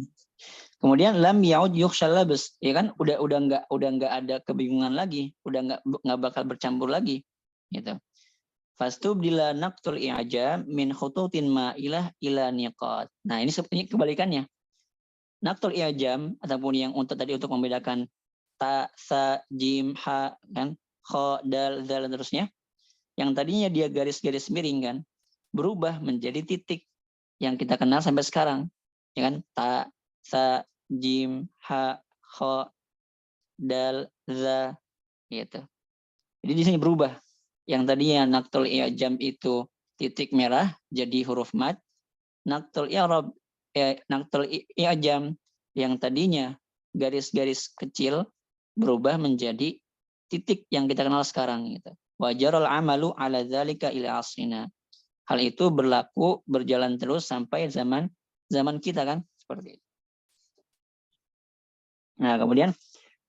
Kemudian lam yaud yukhshal labs, ya kan? Udah enggak ada kebingungan lagi, udah enggak bakal bercampur lagi, gitu. Fastubdila naqtul i'jam min khututin ma'ilah ila niqat. Nah, ini sebenarnya kebalikannya. Naqtul i'jam ataupun yang untuk membedakan ta, sa, jim, ha, kan? Kha, dal, zal dan terusnya. Yang tadinya dia garis-garis miring kan, berubah menjadi titik yang kita kenal sampai sekarang, ya kan? Ta, sa, jim, ha, kha, dal, za, gitu. Jadi di sini berubah. Yang tadinya naqtul i'jam itu titik merah jadi huruf mad. Naqtul i'rab naqtul i'jam yang tadinya garis-garis kecil berubah menjadi titik yang kita kenal sekarang gitu. Wajarul amalu ala dzalika ila asrina. Hal itu berjalan terus sampai zaman kita kan, seperti itu. Nah, kemudian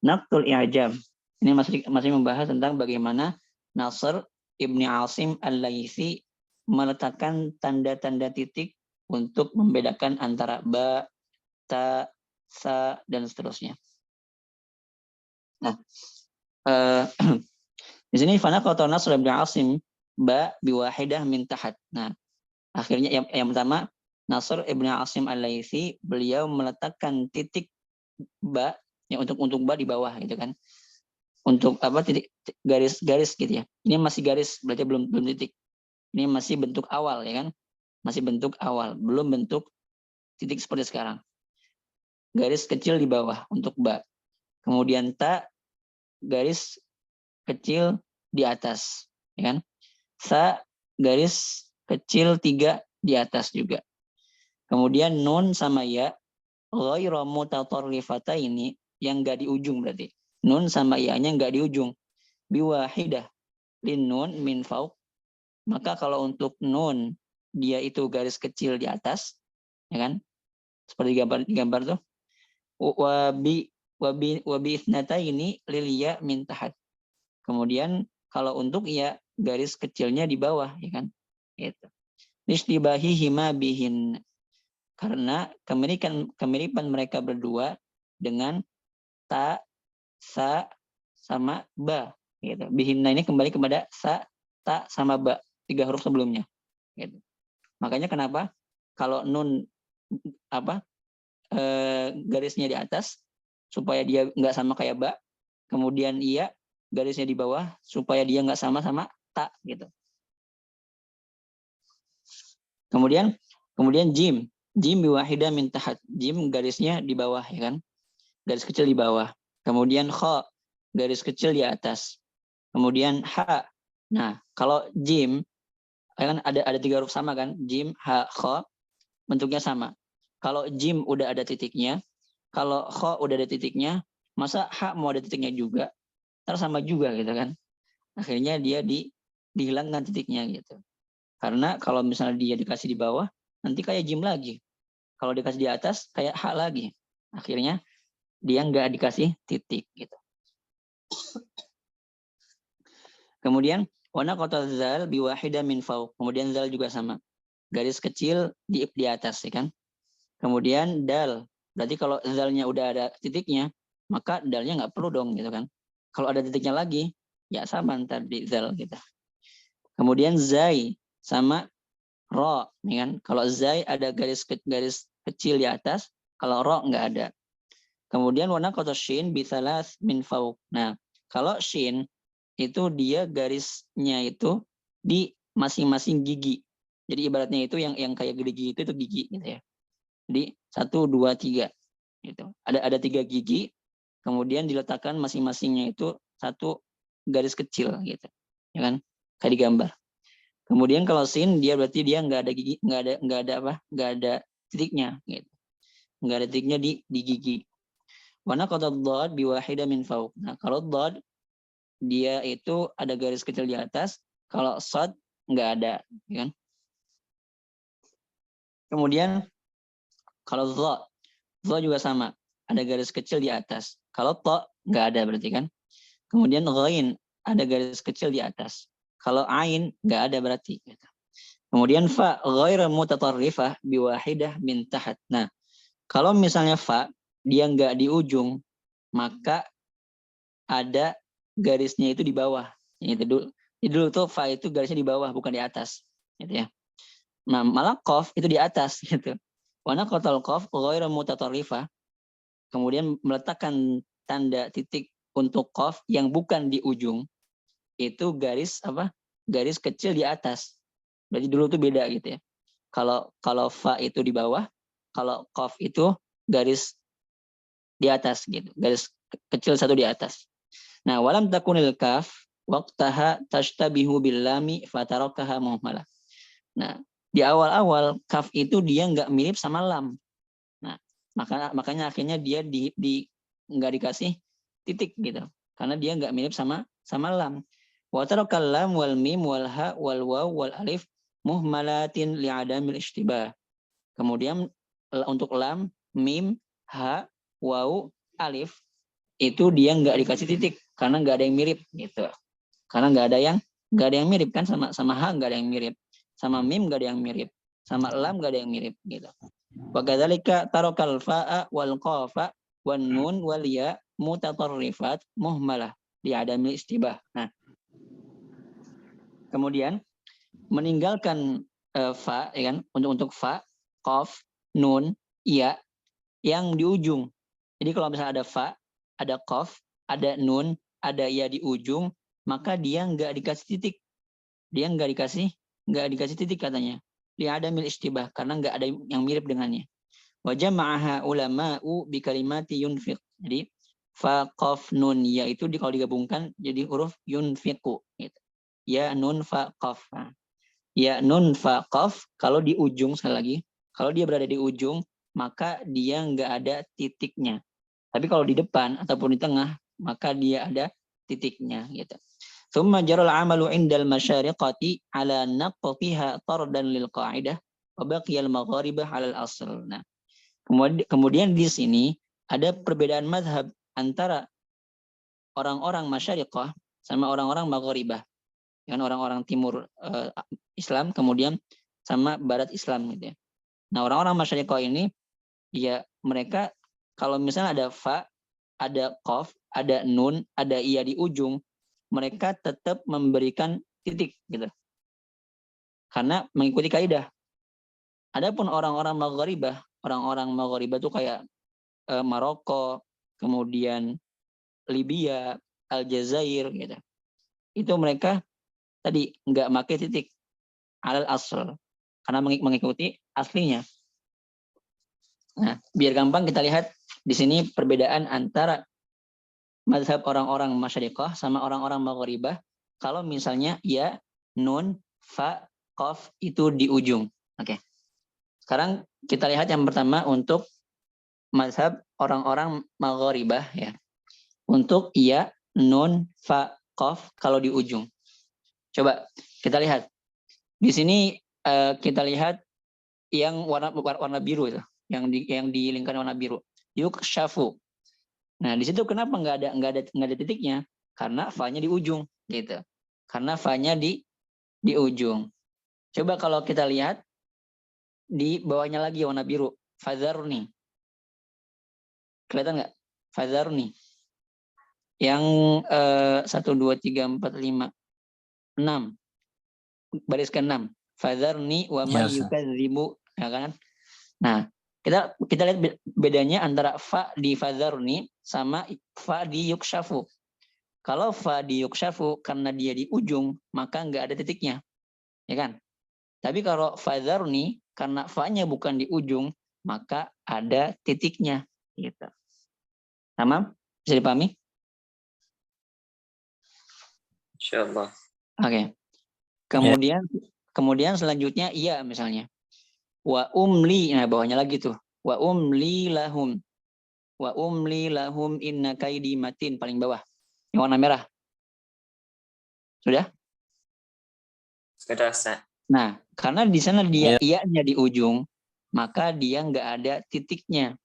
naqtul i'jam. Ini masih membahas tentang bagaimana Nasr Ibni Asim Al-Laitsi meletakkan tanda-tanda titik untuk membedakan antara ba, ta, sa dan seterusnya. Nah, di sini fanaqata Nasr Ibni Asim ba biwahidah min tahat. Nah, akhirnya yang pertama Nasr Ibni Asim Al-Laitsi beliau meletakkan titik ba yang untuk ba di bawah gitu kan. untuk apa titik garis-garis gitu ya. Ini masih garis, berarti belum titik. Ini masih bentuk awal ya kan? Masih bentuk awal, belum bentuk titik seperti sekarang. Garis kecil di bawah untuk ba. Kemudian ta, garis kecil di atas, ya kan? Sa, garis kecil 3 di atas juga. Kemudian nun sama ya, ghairu mutatarrifata ini yang enggak di ujung berarti. Nun sama ya-nya enggak di ujung. Biwahidah lin nun min fauq. Maka kalau untuk nun dia itu garis kecil di atas, ya kan? Seperti gambar tuh. Wabi isnata ini lilia min tahat. Kemudian kalau untuk ya garis kecilnya di bawah, ya kan? Itu. Nisdibahi hima bihin. Karena kemiripan mereka berdua dengan ta, sa, sama ba. Gitu. Bihinna ini kembali kepada sa, ta, sama ba. 3 huruf sebelumnya. Gitu. Makanya kenapa kalau nun garisnya di atas supaya dia nggak sama kayak ba. Kemudian iya garisnya di bawah supaya dia nggak sama ta gitu. Kemudian jim biwahida min tahat. Jim garisnya di bawah ya kan. Garis kecil di bawah. Kemudian kha, garis kecil di atas. Kemudian ha. Nah, kalau jim kan ada 3 huruf sama kan? Jim, ha, kha bentuknya sama. Kalau jim udah ada titiknya, kalau kha udah ada titiknya, masa ha mau ada titiknya juga? Ntar sama juga gitu kan. Akhirnya dia dihilangkan titiknya gitu. Karena kalau misalnya dia dikasih di bawah, nanti kayak jim lagi. Kalau dikasih di atas, kayak ha lagi. Akhirnya dia nggak dikasih titik gitu. Kemudian wana kota zal biwahida min fauq. Kemudian zal juga sama. Garis kecil di atas ya kan. Kemudian dal. Berarti kalau zalnya udah ada titiknya, maka dalnya nggak perlu dong gitu kan. Kalau ada titiknya lagi, ya sama ntar di zal gitu. Kemudian zai sama ro, ya kan? Kalau zai ada garis kecil di atas, kalau ro nggak ada. Kemudian warna kotor shin bisalas min fauq. Nah, kalau shin itu dia garisnya itu di masing-masing gigi. Jadi ibaratnya itu yang kayak gigi itu gigi gitu ya. Jadi 1, 2, 3 gitu. Ada 3 gigi, kemudian diletakkan masing-masingnya itu 1 garis kecil gitu. Ya kan? Kayak digambar. Kemudian kalau sin dia berarti dia nggak ada gigi, nggak ada titiknya gitu. Nggak ada titiknya di gigi. Warna kota dhad biwahida min fauq. Nah, kalau dhad dia itu ada garis kecil di atas, kalau sad nggak ada, ya kan? Kemudian kalau dha juga sama, ada garis kecil di atas. Kalau ta nggak ada berarti kan? Kemudian ghain ada garis kecil di atas. Kalau ain nggak ada berarti. Kemudian fa ghairu mutatarrifah biwahidah min tahat. Nah, kalau misalnya fa dia nggak di ujung, maka ada garisnya itu di bawah. Itu dulu tuh fa itu garisnya di bawah bukan di atas, gitu ya. Nah, malah qaf itu di atas gitu. Wana qatal qaf ghairu mutatarrifah. Kemudian meletakkan tanda titik untuk qaf yang bukan di ujung. Itu garis Garis kecil di atas. Berarti dulu tuh beda gitu ya. Kalau fa itu di bawah, kalau qaf itu garis di atas gitu. Garis kecil 1 di atas. Nah, walam takunil kaf waqtaha tashtabihu bil lami fatarakaha muhmalah. Nah, di awal-awal kaf itu dia nggak mirip sama lam. Nah, makanya akhirnya dia nggak dikasih titik gitu. Karena dia nggak mirip sama lam. Wa tarakal lam wal mim wal ha wal waw wal alif muhmalatin li'adamil ishtibah. Kemudian untuk lam, mim, ha, waw, alif itu dia nggak dikasih titik karena nggak ada yang mirip gitu. Karena nggak ada yang mirip kan sama ha nggak ada yang mirip, sama mim nggak ada yang mirip, sama lam nggak ada yang mirip gitu. Wa kadzalika tarakal fa'a wal qafa wan nun wal ya mutatarrifat muhmalah di adami istibah. Nah, kemudian meninggalkan fa ya kan untuk fa, qaf, nun, ya yang di ujung. Jadi kalau misalnya ada fa, ada qaf, ada nun, ada ya di ujung, maka dia nggak dikasih titik. Dia nggak dikasih titik katanya. Li'adamil istibah, karena nggak ada yang mirip dengannya. Wa jama'aha ulama'u bi kalimati yunfiq. Jadi fa qaf nun ya itu kalau digabungkan jadi huruf yunfiqu gitu. Ya nun fa qaf. Ya nun fa qaf kalau di ujung sekali lagi, kalau dia berada di ujung maka dia nggak ada titiknya. Tapi kalau di depan ataupun di tengah maka dia ada titiknya gitu. Thumma jaral amalu indal masyariqati ala naqtiha tardan lil qa'idah wa baqiyal magharibah ala al-asl. Nah, kemudian di sini ada perbedaan mazhab antara orang-orang masyariqah sama orang-orang magharibah. Dengan orang-orang timur Islam kemudian sama barat Islam gitu ya. Nah, orang-orang masyariqah ini ya mereka kalau misalnya ada fa, ada qaf, ada nun, ada iya di ujung, mereka tetap memberikan titik gitu. Karena mengikuti kaidah. Adapun orang-orang magharibah itu kayak Maroko, kemudian Libya, Aljazair gitu. Itu mereka tadi nggak pakai titik alal asl karena mengikuti aslinya. Nah, biar gampang kita lihat di sini perbedaan antara mazhab orang-orang masyariqah sama orang-orang magharibah kalau misalnya ya, nun, fa, qaf itu di ujung. Oke. Sekarang kita lihat yang pertama untuk mazhab orang-orang magharibah ya. Untuk ya, nun, fa, qaf kalau di ujung. Coba kita lihat. Di sini kita lihat yang warna biru itu, yang di lingkaran warna biru. Yukshafu. Nah, di situ kenapa nggak ada titiknya? Karena fa-nya di ujung, gitu. Karena fa-nya di ujung. Coba kalau kita lihat di bawahnya lagi warna biru, fadzarni. Kelihatan nggak? Fadzarni. Yang 1, 2, 3, 4, 5, 6. Baris ke-6. Fadzarni wa may yukadzibu, ya kan? Nah, kita lihat bedanya antara fa di fadzarni sama fa di yukshafu. Kalau fa di yukshafu karena dia di ujung, maka nggak ada titiknya. Ya kan? Tapi kalau fadzarni karena fa-nya bukan di ujung, maka ada titiknya gitu. Tamam? Bisa dipahami? Insyaallah. Oke. Kemudian selanjutnya iya misalnya. Wa umli, nah bawahnya lagi tuh. Wa umli lahum. Wa umli lahum inna kaidi matin, paling bawah. Yang warna merah. Sudah? Sudah, Ustaz. Nah, karena di sana dia iya-nya di ujung, maka dia nggak ada titiknya.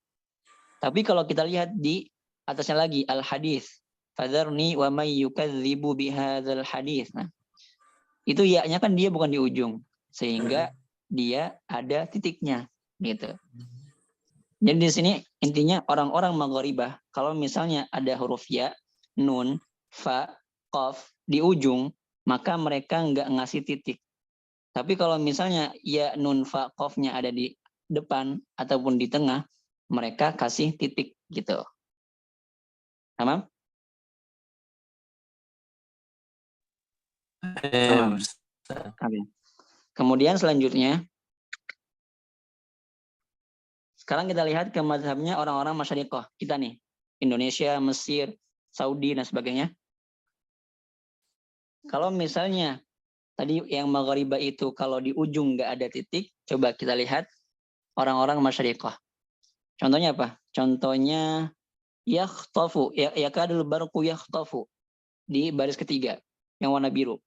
Tapi kalau kita lihat di atasnya lagi al-hadis, fadzarni wa may yukadzibu bihadzal hadis. Nah, itu iya-nya kan dia bukan di ujung, sehingga dia ada titiknya gitu. Jadi di sini intinya orang-orang magharibah kalau misalnya ada huruf ya, nun, fa, qaf di ujung, maka mereka nggak ngasih titik. Tapi kalau misalnya ya, nun, fa, qafnya ada di depan ataupun di tengah, mereka kasih titik gitu. Tamam? Oke. Kemudian selanjutnya, sekarang kita lihat ke mazhabnya orang-orang masyariqah. Kita nih, Indonesia, Mesir, Saudi, dan sebagainya. Kalau misalnya tadi yang magharibah itu kalau di ujung nggak ada titik, coba kita lihat orang-orang masyariqah. Contohnya apa? Contohnya yakhtafu, yakadul barqu yakhtafu di baris ketiga yang warna biru.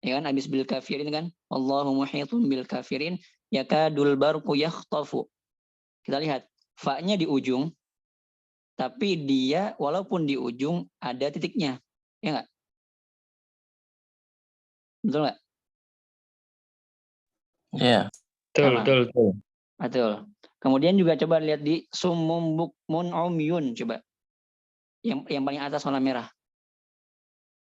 Ya kan, habis bil kafirin kan? Allahu muhitun bil kafirin, yakadul barqu yakhtafu. Kita lihat, fa-nya di ujung, tapi dia walaupun di ujung ada titiknya. Ya nggak? Betul nggak? Iya. Betul. Kemudian juga coba lihat di sumum bukmun umyun, coba. Yang paling atas warna merah.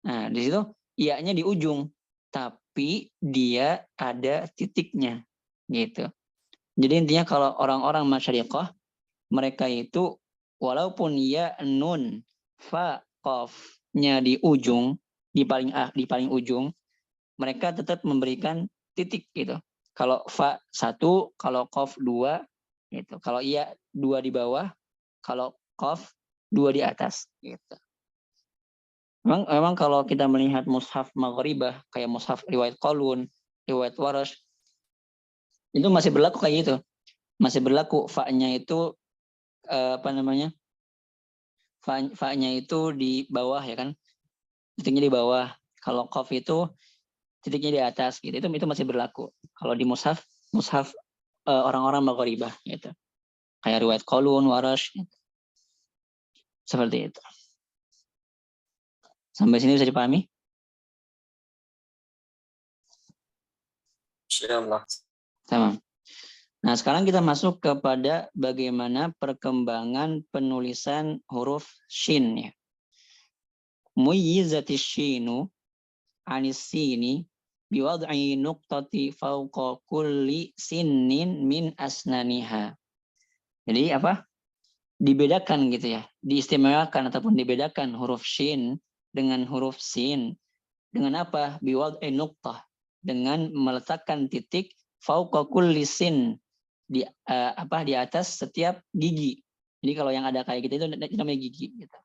Nah, di situ iya-nya di ujung, tapi dia ada titiknya. Gitu. Jadi intinya kalau orang-orang masyariqah, mereka itu walaupun ya, nun, fa, qaf kafnya di ujung, di paling ujung, mereka tetap memberikan titik gitu. Kalau fa 1, kalau qaf 2 gitu. Kalau iya 2 di bawah, kalau qaf 2 di atas gitu. Memang kalau kita melihat mushaf Maghribah kayak mushaf riwayat Qalun, riwayat Warash, itu masih berlaku kayak gitu. Masih berlaku fa-nya itu apa namanya? Fa-nya itu di bawah ya kan? Titiknya di bawah. Kalau qaf itu titiknya di atas gitu. Itu masih berlaku. Kalau di mushaf orang-orang Maghribah gitu. Kayak riwayat Qalun, Warash gitu. Seperti itu. Sampai sini bisa dipahami? Insyaallah. Sama. Nah, sekarang kita masuk kepada bagaimana perkembangan penulisan huruf shin ya. Muyyizati shinu anis sini biwad'i nuqtati fawqa kulli sinnin min asnaniha. Jadi apa? Dibedakan gitu ya. Diistimewakan ataupun dibedakan huruf shin dengan huruf sin. Dengan apa? Biwad'i nuqtah. Dengan meletakkan titik fawqa kulli sin di di atas setiap gigi. Jadi kalau yang ada kayak gitu itu namanya gigi gitu.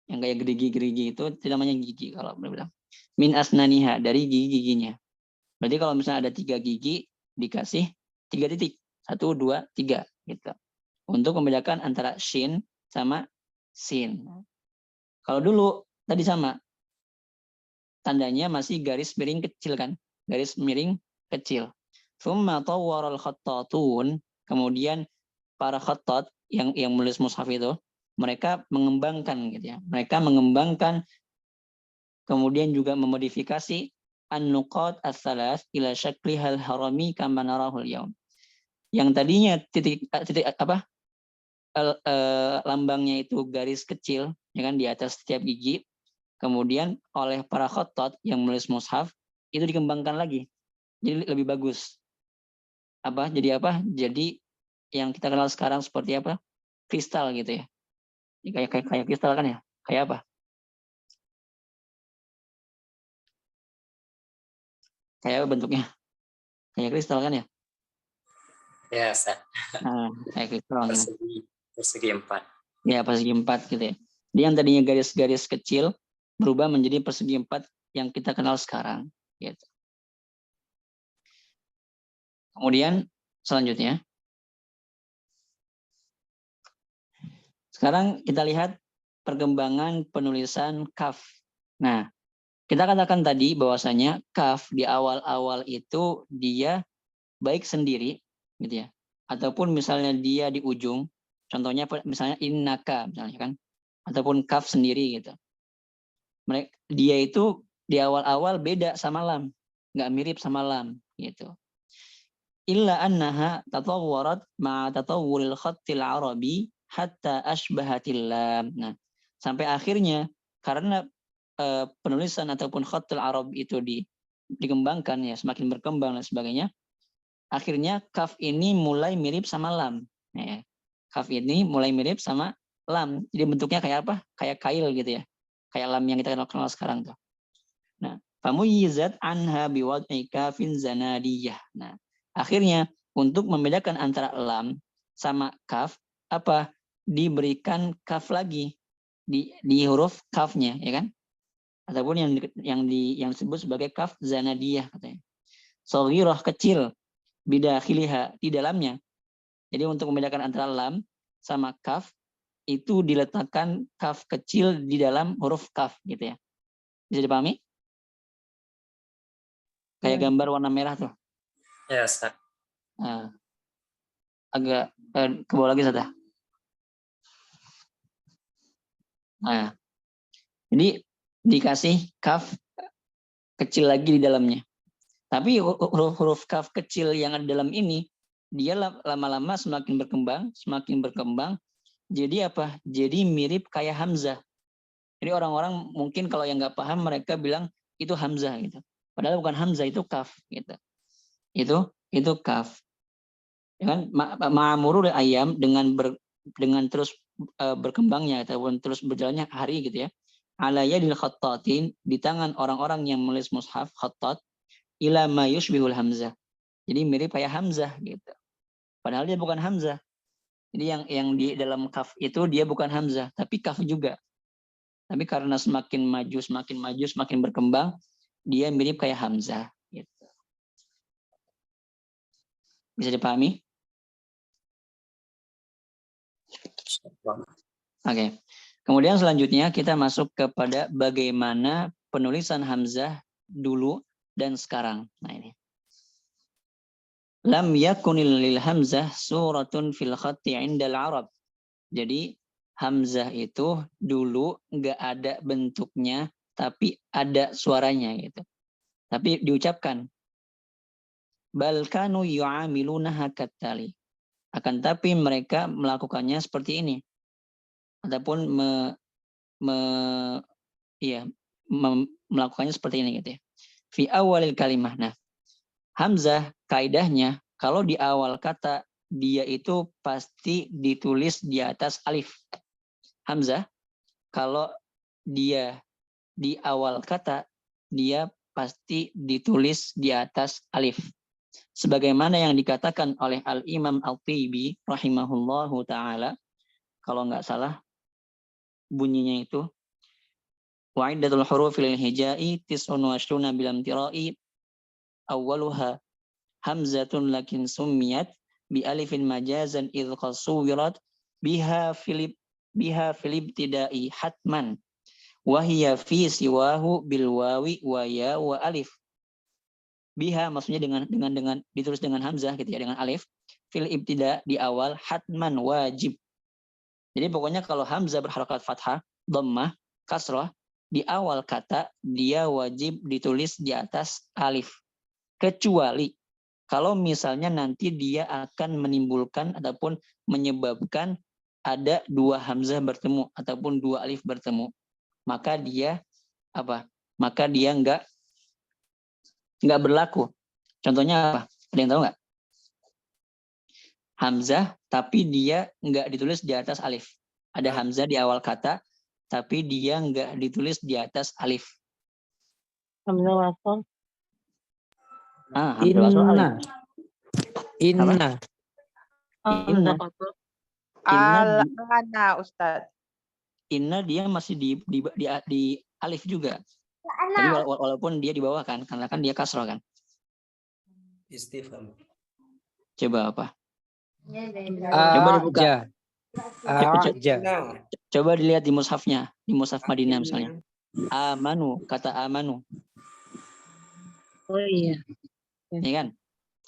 Yang kayak gerigi-gerigi itu namanya gigi kalau bilang. Min asnaniha, dari gigi-giginya. Berarti kalau misalnya ada 3 gigi dikasih 3 titik. 1, 2, 3 gitu. Untuk membedakan antara shin sama sin. Kalau dulu tadi sama. Tandanya masih garis miring kecil kan? Garis miring kecil. Thumma tawwaral khattatun, kemudian para khattat yang menulis mushaf itu, mereka mengembangkan gitu ya. Mereka mengembangkan kemudian juga memodifikasi an-nuqat ats-tsalas ila syaklihal harami kama narahul yaum. Yang tadinya titik apa? Lambangnya itu garis kecil ya kan di atas setiap gigi. Kemudian oleh para khattat yang menulis mushaf itu dikembangkan lagi. Jadi lebih bagus. Jadi apa? Jadi yang kita kenal sekarang seperti apa? Kristal gitu ya. Kayak kristal kan ya? Kayak apa? Kayak apa bentuknya? Kayak kristal kan ya? Ya, Ustaz. Nah, kayak kristal. Persegi 4. Ya, persegi 4 gitu ya. Dia yang tadinya garis-garis kecil berubah menjadi persegi 4 yang kita kenal sekarang. Gitu. Kemudian selanjutnya, sekarang kita lihat perkembangan penulisan kaf. Nah, kita katakan tadi bahwasanya kaf di awal-awal itu dia baik sendiri, gitu ya, ataupun misalnya dia di ujung, contohnya misalnya innaka, misalnya kan, ataupun kaf sendiri gitu. Dia itu di awal-awal beda sama lam, nggak mirip sama lam, gitu. Illa annaha tatawwarat ma'a tatawwuril khattil arabi hatta ashbahatil lam. Nah, sampai akhirnya karena penulisan ataupun khattil arab itu dikembangkan ya, semakin berkembang dan sebagainya, akhirnya kaf ini mulai mirip sama lam. Ya, kaf ini mulai mirip sama lam. Jadi bentuknya kayak apa? Kayak kail gitu ya. Kayak lam yang kita kenal sekarang tuh. Nah, famuyizat anha biwad'i kafin zanadiyah. Nah, akhirnya untuk membedakan antara lam sama kaf, apa? Diberikan kaf lagi di huruf kafnya, ya kan? Ataupun yang disebut sebagai kaf zanadiyah katanya. Shaghirah kecil, bidakhiliha di dalamnya. Jadi untuk membedakan antara lam sama kaf itu diletakkan kaf kecil di dalam huruf kaf gitu ya. Bisa dipahami? Kayak gambar warna merah tuh. Ya, Ustaz. Nah, agak ke bawah lagi saja. Nah, jadi dikasih kaf kecil lagi di dalamnya. Tapi huruf kaf kecil yang ada dalam ini, dia lama-lama semakin berkembang. Jadi apa? Jadi mirip kayak hamzah. Jadi orang-orang mungkin kalau yang nggak paham mereka bilang itu hamzah gitu. Padahal bukan hamzah, itu kaf gitu. Itu kaf. Ya kan? Ma'amurul ayam dengan terus berkembangnya ataupun terus berjalannya hari gitu ya. ala yadil khattatin, di tangan orang-orang yang menulis mushaf khattat, ila ma yushbihul hamzah. Jadi mirip kayak hamzah gitu. Padahal dia bukan hamzah. Jadi yang di dalam kaf itu dia bukan hamzah, tapi kaf juga. Tapi karena semakin maju, semakin berkembang, dia mirip kayak hamzah. Gitu. Bisa dipahami? Oke. Kemudian selanjutnya kita masuk kepada bagaimana penulisan hamzah dulu dan sekarang. Nah ini. Lam yakunil lil hamzah suratun fil khatti indal Arab. Jadi hamzah itu dulu nggak ada bentuknya, tapi ada suaranya gitu. Tapi diucapkan. Bal kanu yu'amilunaha kattali. Akan tapi mereka melakukannya seperti ini. Ataupun melakukannya seperti ini gitu ya. Fi awalil kalimah. Nah, hamzah kaidahnya kalau di awal kata dia itu pasti ditulis di atas alif. Hamzah kalau dia di awal kata dia pasti ditulis di atas alif. Sebagaimana yang dikatakan oleh Al-Imam Al-Tibi rahimahullahu ta'ala, kalau nggak salah bunyinya itu wa'iddatul hurufil hijai tis'un wa ashruna bilam tirai awwaluha hamzatun lakin summiyat bi alifin majazan idh qasuwirat biha filib tidai hatman wahiyya fi siwahu bil wawi wa ya wa alif. Biha maksudnya dengan ditulis dengan hamzah gitu ya, dengan alif. Fil ibtida di awal, hatman wajib. Jadi pokoknya kalau hamzah berharakat fathah, dhammah, kasrah, di awal kata dia wajib ditulis di atas alif. Kecuali kalau misalnya nanti dia akan menimbulkan ataupun menyebabkan ada dua hamzah bertemu ataupun dua alif bertemu, maka dia apa? Maka dia nggak berlaku. Contohnya apa? Ada yang tahu nggak? Hamzah tapi dia nggak ditulis di atas alif. Ada hamzah di awal kata tapi dia nggak ditulis di atas alif. Hamzah wasol. Hamzah wasol alif. Inna. Inna. Al-ana Ustaz. Inna dia masih di alif juga. Tapi walaupun dia di bawah kan, karena kan dia kasroh kan. Istifham. Coba apa? Coba dibuka. Coba dilihat di mushafnya, di mushaf Madinah misalnya. Amanu, kata amanu. Oh iya. Ya kan?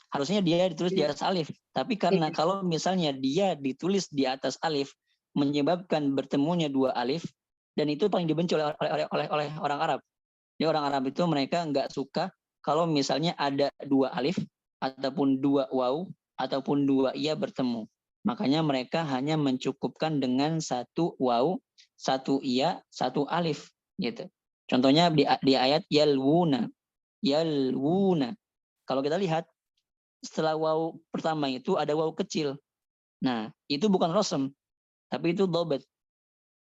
Harusnya dia ditulis di atas alif. Tapi karena kalau misalnya dia ditulis di atas alif, menyebabkan bertemunya dua alif, dan itu paling dibenci oleh orang Arab. Jadi orang Arab itu mereka nggak suka kalau misalnya ada dua alif ataupun dua waw ataupun dua iya bertemu. Makanya mereka hanya mencukupkan dengan satu waw, satu iya, satu alif gitu. Contohnya di ayat yalwuna. Yalwuna. Kalau kita lihat setelah waw pertama itu ada waw kecil. Nah, itu bukan rosem, tapi itu dobat.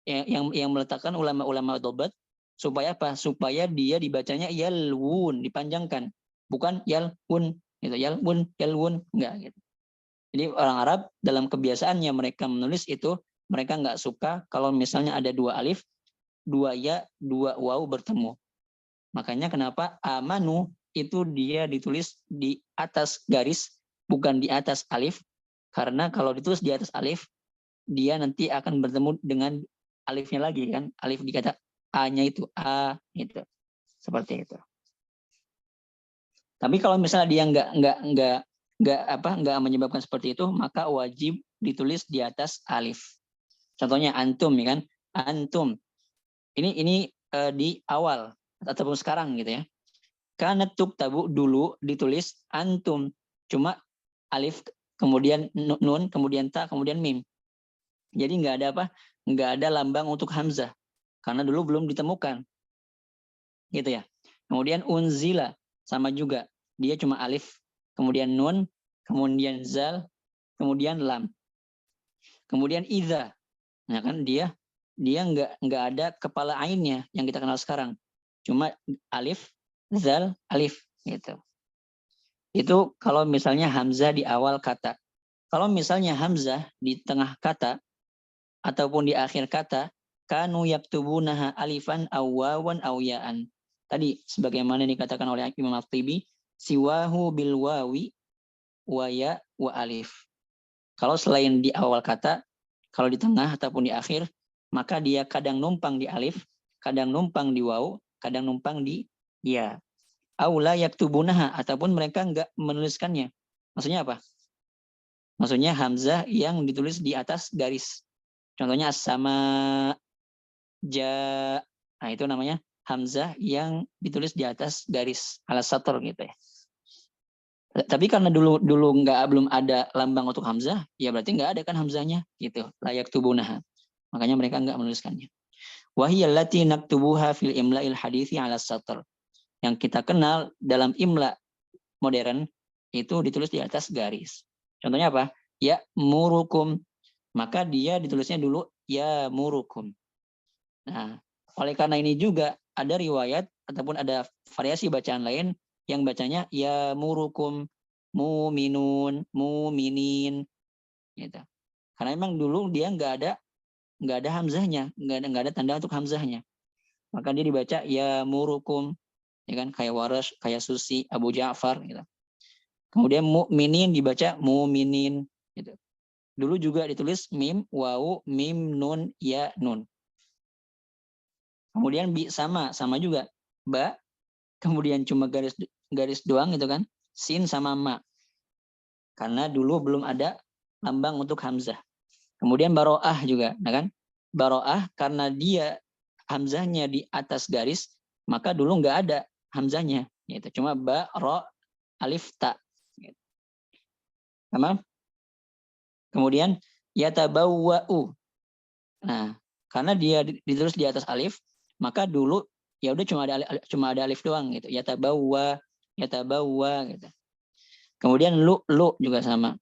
Yang meletakkan ulama-ulama dobat supaya apa? Supaya dia dibacanya yalwun, dipanjangkan, bukan yalwun gitu. Yalwun enggak gitu. Jadi orang Arab dalam kebiasaannya mereka menulis itu mereka enggak suka kalau misalnya ada dua alif, dua ya, dua waw bertemu. Makanya kenapa amanu itu dia ditulis di atas garis bukan di atas alif, karena kalau ditulis di atas alif dia nanti akan bertemu dengan alifnya lagi kan, alif di kata A-nya itu A gitu. Seperti itu. Tapi kalau misalnya dia nggak menyebabkan seperti itu, maka wajib ditulis di atas alif. Contohnya antum ya kan? Antum. Ini di awal ataupun sekarang gitu ya. Karena tuktabu dulu ditulis antum. Cuma alif kemudian nun, kemudian ta, kemudian mim. Jadi nggak ada apa? Nggak ada lambang untuk hamzah. Karena dulu belum ditemukan. Gitu ya. Kemudian unzila sama juga. Dia cuma alif, kemudian nun, kemudian zal, kemudian lam. Kemudian idza. Nah kan dia dia nggak ada kepala ainnya yang kita kenal sekarang. Cuma alif, zal, alif gitu. Itu kalau misalnya hamzah di awal kata. Kalau misalnya hamzah di tengah kata ataupun di akhir kata, kanu yaktubunaha alifan aw wawan aw ya'an. Tadi sebagaimana dikatakan oleh Imam At-Tibi, siwahu bil wawi wa ya wa alif. Kalau selain di awal kata, kalau di tengah ataupun di akhir, maka dia kadang numpang di alif, kadang numpang di waw, kadang numpang di ya. Aula yaktubunaha, ataupun mereka enggak menuliskannya. Maksudnya apa? Maksudnya hamzah yang ditulis di atas garis. Contohnya sama ja. Nah, itu namanya hamzah yang ditulis di atas garis ala sator gitu ya. Tapi karena dulu belum ada lambang untuk hamzah, ya berarti nggak ada kan hamzahnya gitu. Layak tubunaha. Makanya mereka nggak menuliskannya. Wahiyallati naktubuha fil imla'il hadithi ala sator. Yang kita kenal dalam imla modern itu ditulis di atas garis. Contohnya apa? Ya murukum. Maka dia ditulisnya dulu ya murukum. Nah, oleh karena ini juga ada riwayat ataupun ada variasi bacaan lain yang bacanya ya murukum, muminun, muminin gitu. Karena memang dulu dia nggak ada hamzahnya, nggak ada tanda untuk hamzahnya. Maka dia dibaca ya murukum, ya kan, kayak Waras, kayak Susi, Abu Ja'far gitu. Kemudian mukminin dibaca muminin gitu. Dulu juga ditulis mim, wawu, mim, nun, ya, nun. Kemudian bi sama juga. Ba, kemudian cuma garis doang gitu kan. Sin sama ma. Karena dulu belum ada lambang untuk hamzah. Kemudian baro'ah juga, nah kan? Baro'ah karena dia hamzahnya di atas garis, maka dulu nggak ada hamzahnya. Gitu. Cuma ba, ro, alif, ta. Gitu. Tamam? Kemudian yatabawwa'u. Nah, karena dia ditulis di atas alif, maka dulu ya udah cuma ada alif doang gitu. Yatabawwa gitu. Kemudian lu juga sama.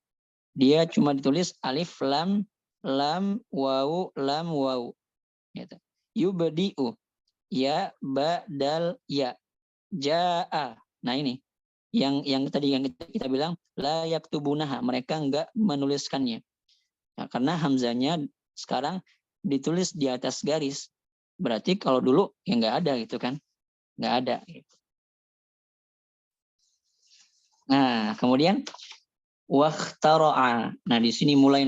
Dia cuma ditulis alif lam wawu lam wawu gitu. Yubdi'u ya badal ya jaa. Nah ini yang tadi yang kita bilang la yaktubunaha, mereka enggak menuliskannya. Nah, karena hamzanya sekarang ditulis di atas garis. Berarti kalau dulu ya enggak ada gitu kan. Enggak ada gitu. Nah, kemudian waqtara'a. Nah, di sini mulai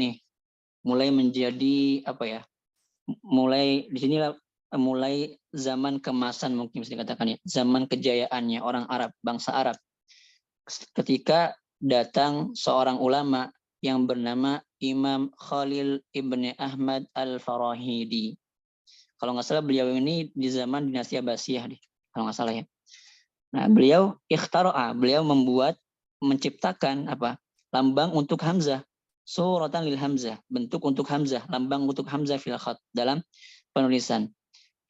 menjadi apa ya? Mulai di sini mulai zaman kemasan mungkin bisa dikatakan ya, zaman kejayaannya orang Arab, bangsa Arab. Ketika datang seorang ulama yang bernama Imam Khalil Ibn Ahmad Al-Farahidi. Kalau nggak salah beliau ini di zaman dinasti Abbasiyah kalau nggak salah ya. Nah, beliau ikhtara'a, beliau menciptakan apa? Lambang untuk hamzah. Suratan lil hamzah, bentuk untuk hamzah, lambang untuk hamzah fil khat dalam penulisan.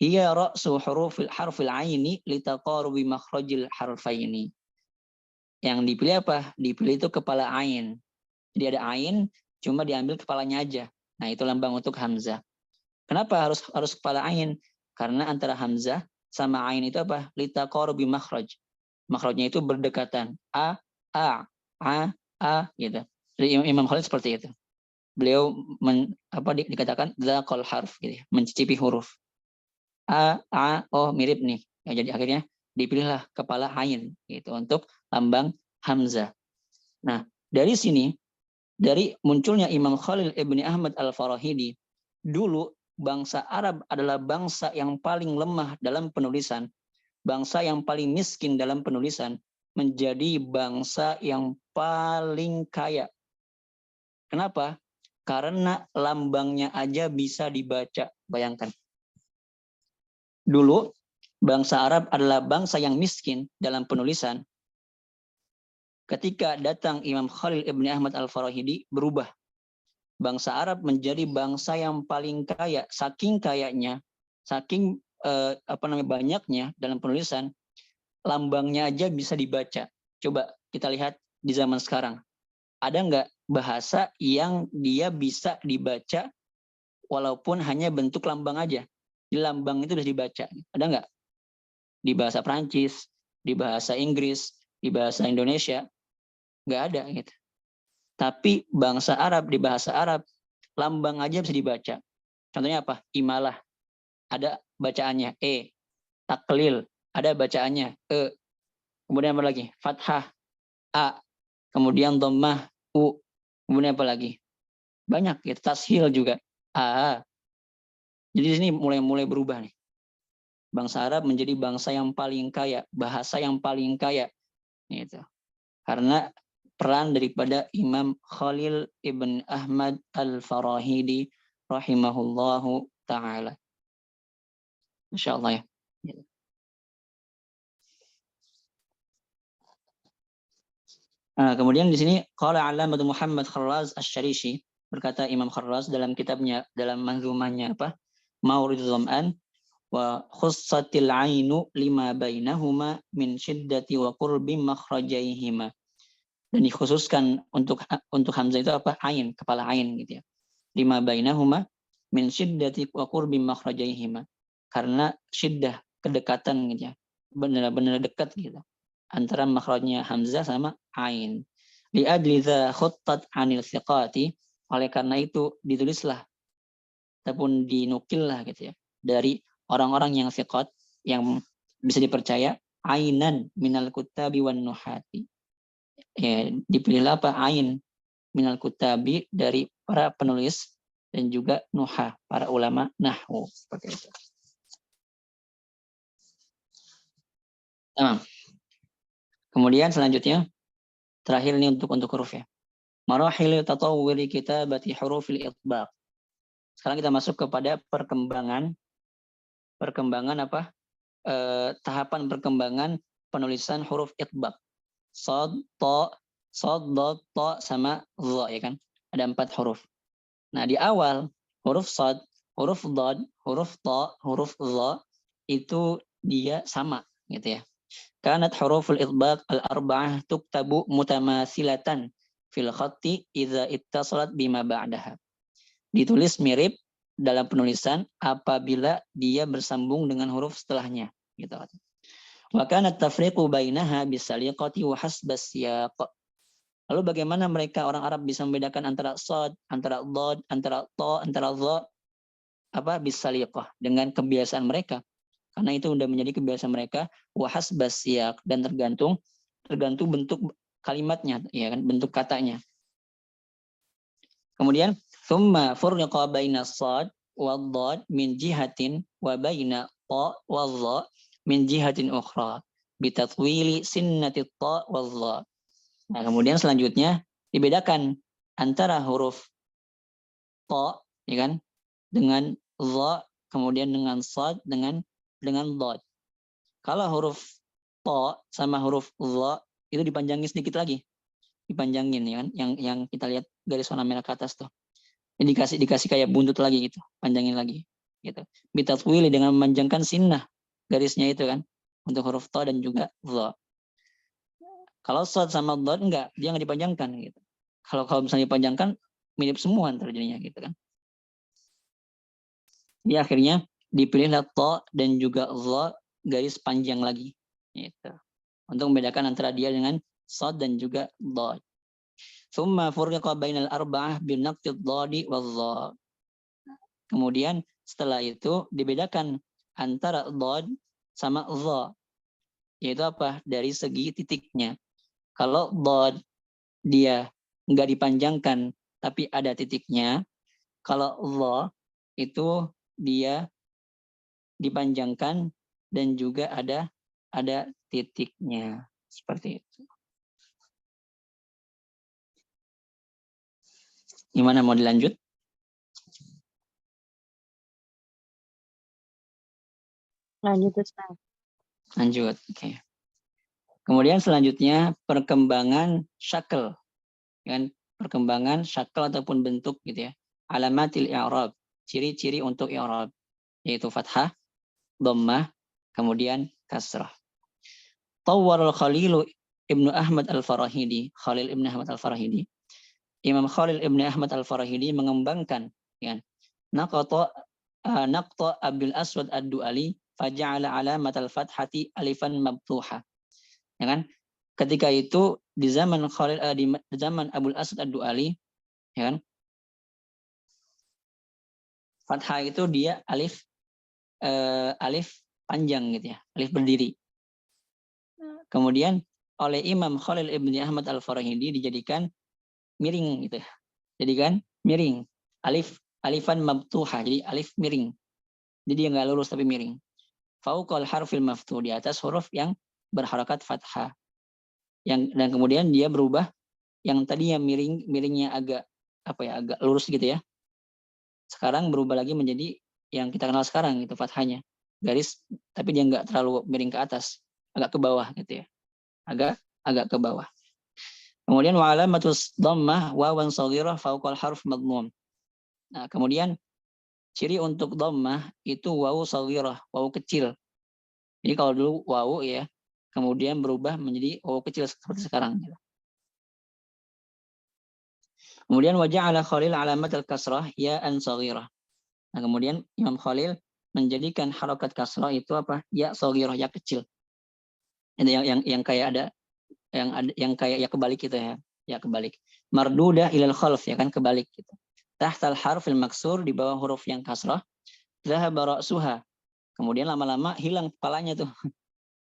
Hiya ra'su harfil aini litaqarubi makhrajil harfaini. Yang dipilih apa? Dipilih itu kepala ain. Jadi ada ain, cuma diambil kepalanya aja. Nah, itu lambang untuk hamzah. Kenapa harus kepala ain? Karena antara hamzah sama ain itu apa? Litaqarubi makhraj. Makhrajnya itu berdekatan. A gitu. Jadi Imam Khalil seperti itu. Beliau dikatakan dzaqal harf gitu, mencicipi huruf. Mirip nih. Ya, jadi akhirnya dipilihlah kepala ain gitu untuk lambang hamzah. Nah, dari sini dari munculnya Imam Khalil Ibn Ahmad Al-Farahidi, dulu bangsa Arab adalah bangsa yang paling lemah dalam penulisan, bangsa yang paling miskin dalam penulisan, menjadi bangsa yang paling kaya. Kenapa? Karena lambangnya aja bisa dibaca. Bayangkan. Dulu bangsa Arab adalah bangsa yang miskin dalam penulisan. Ketika datang Imam Khalil Ibn Ahmad Al-Farahidi, berubah. Bangsa Arab menjadi bangsa yang paling kaya. Saking kayanya, saking banyaknya dalam penulisan, lambangnya aja bisa dibaca. Coba kita lihat di zaman sekarang. Ada nggak bahasa yang dia bisa dibaca walaupun hanya bentuk lambang aja. Di lambang itu sudah dibaca. Ada nggak? Di bahasa Prancis, di bahasa Inggris, di bahasa Indonesia, nggak ada gitu. Tapi bangsa Arab, di bahasa Arab, lambang aja bisa dibaca. Contohnya apa? Imalah, ada bacaannya E. Taklil, ada bacaannya E. Kemudian apa lagi? Fathah, A. Kemudian dhammah, U. Kemudian apa lagi? Banyak gitu. Tashil juga, A. Jadi di sini mulai berubah nih. Bangsa Arab menjadi bangsa yang paling kaya, bahasa yang paling kaya. Gitu. Karena peran daripada Imam Khalil ibn Ahmad al-Farahidi rahimahullahu ta'ala. Insya Allah ya. Nah, kemudian di sini qala Alamah Muhammad Kharraz Asy-Syarishi, berkata Imam Kharraz dalam kitabnya, dalam manzumahnya apa? Mauridul Zam'an, wa khussatil ainu lima bainahuma min syiddati wa qurbi makhrajaihima. Dan dikhususkan untuk hamzah itu apa? Ain, kepala ain gitu ya. Lima bainahuma min syiddati wa qurbi makhrajaihima. Karena syiddah, kedekatan gitu ya. Benar-benar dekat gitu. Antara makhrajnya hamzah sama ain. Li adli dza khuttat anil thiqati, oleh karena itu ditulislah ataupun dinukillah gitu ya dari orang-orang yang thiqat, yang bisa dipercaya, ainan minal kutabi wan nuhati. Ya, dipilihlah apa? Ain minal kutabi, dari para penulis, dan juga nuhah, para ulama nahwu, seperti itu. Nah, kemudian selanjutnya terakhir ini untuk huruf ya. Marahil tatawwuri kitabati hurufil itbaq. Sekarang kita masuk kepada perkembangan apa? Tahapan perkembangan penulisan huruf itbaq. Shad, ta, dad, ta sama dha, ya kan? Ada 4 huruf. Nah, di awal huruf shad, huruf dad, huruf ta, huruf dha itu dia sama gitu ya. Kanat huruful itbaq al-arba'ah tuktabu mutamasilatan fil khatti idza ittasalat bima ba'daha. Ditulis mirip dalam penulisan apabila dia bersambung dengan huruf setelahnya gitu. Wa kana tafriqu bainaha bisaliqati wa hasbas siyaq. Lalu bagaimana mereka orang Arab bisa membedakan antara shad, antara dad, antara ta, antara dha? Apa? Bisaliqah, dengan kebiasaan mereka. Karena itu sudah menjadi kebiasaan mereka. Wa hasbas siyaq, dan tergantung bentuk kalimatnya, ya kan, bentuk katanya. Kemudian thumma furriqa baina shad wa dad min jihatin wa baina ta wa dha min jihatin ukhra bitatwili sinnati ta wa dha. Nah, kemudian selanjutnya dibedakan antara huruf ta, ya kan, dengan dha, kemudian dengan shad, dengan dad. Kalau huruf ta sama huruf dha itu dipanjangin sedikit lagi. Dipanjangin, ya kan, yang kita lihat garis warna merah ke atas tuh. Ini dikasih kayak buntut lagi gitu, panjangin lagi gitu. Bitatwili, dengan memanjangkan sinnah garisnya itu kan, untuk huruf ta dan juga dha. Kalau shad sama dad enggak, dia enggak dipanjangkan gitu. Kalau misalnya dipanjangkan mirip semua terjadinya gitu kan. Jadi akhirnya dipilihlah ta dan juga dha garis panjang lagi gitu. Untuk membedakan antara dia dengan shad dan juga dad. Tsumma furriqa bainal arba'ah bin naqti dhadi wa dha. Kemudian setelah itu dibedakan antara dad sama dha. Yaitu apa? Dari segi titiknya. Kalau dad dia enggak dipanjangkan tapi ada titiknya. Kalau dha itu dia dipanjangkan dan juga ada titiknya. Seperti itu. Gimana, mau dilanjut? Lanjut Ustaz. Lanjut, oke. Kemudian selanjutnya perkembangan syakl, kan? Perkembangan syakl ataupun bentuk gitu ya. Alamatil i'rab, ciri-ciri untuk i'rab, yaitu fathah, dhammah, kemudian kasrah. Tawwarul Khalil Ibnu Ahmad al-Farahidi, Khalil Ibnu Ahmad al-Farahidi. Imam Khalil Ibnu Ahmad al-Farahidi mengembangkan, ya, naqta Abil Aswad ad-Du'ali faja'ala alamatal fathati alifan mabtuha. Ya kan? Ketika itu di zaman di zaman Abul Aswad ad-Du'ali, ya kan? Fathah itu dia alif panjang gitu ya, alif berdiri. Kemudian oleh Imam Khalil Ibn Ahmad Al-Farahidi dijadikan miring gitu ya. Jadikan miring. Alifan mabtuha, jadi alif miring. Jadi dia nggak lurus tapi miring. Fauqal harfil maftuh, di atas huruf yang berharakat fathah. Dan kemudian dia berubah yang tadinya miringnya agak agak lurus gitu ya. Sekarang berubah lagi menjadi yang kita kenal sekarang itu fathahnya. Garis tapi dia nggak terlalu miring ke atas, agak ke bawah gitu ya. Agak ke bawah. Kemudian wa alamatus dhammah wawan shaghirah fauqal harf madmum. Nah, kemudian ciri untuk dhammah itu wawu shaghirah, wawu kecil. Jadi kalau dulu wawu ya, kemudian berubah menjadi wawu kecil seperti sekarang gitu. Kemudian waja'ala Khalil alamat al-kasrah ya'an shaghirah. Nah, kemudian Imam Khalil menjadikan harokat kasrah itu apa? Ya shaghirah, ya kecil. Itu yang kayak ada yang kayak ya kebalik gitu ya. Ya kebalik. Mardudah ilal khalf, ya kan, kebalik gitu. Tahtal harfil maksur, di bawah huruf yang kasrah. Dhahaba ra'suha. Kemudian lama-lama hilang kepalanya tuh.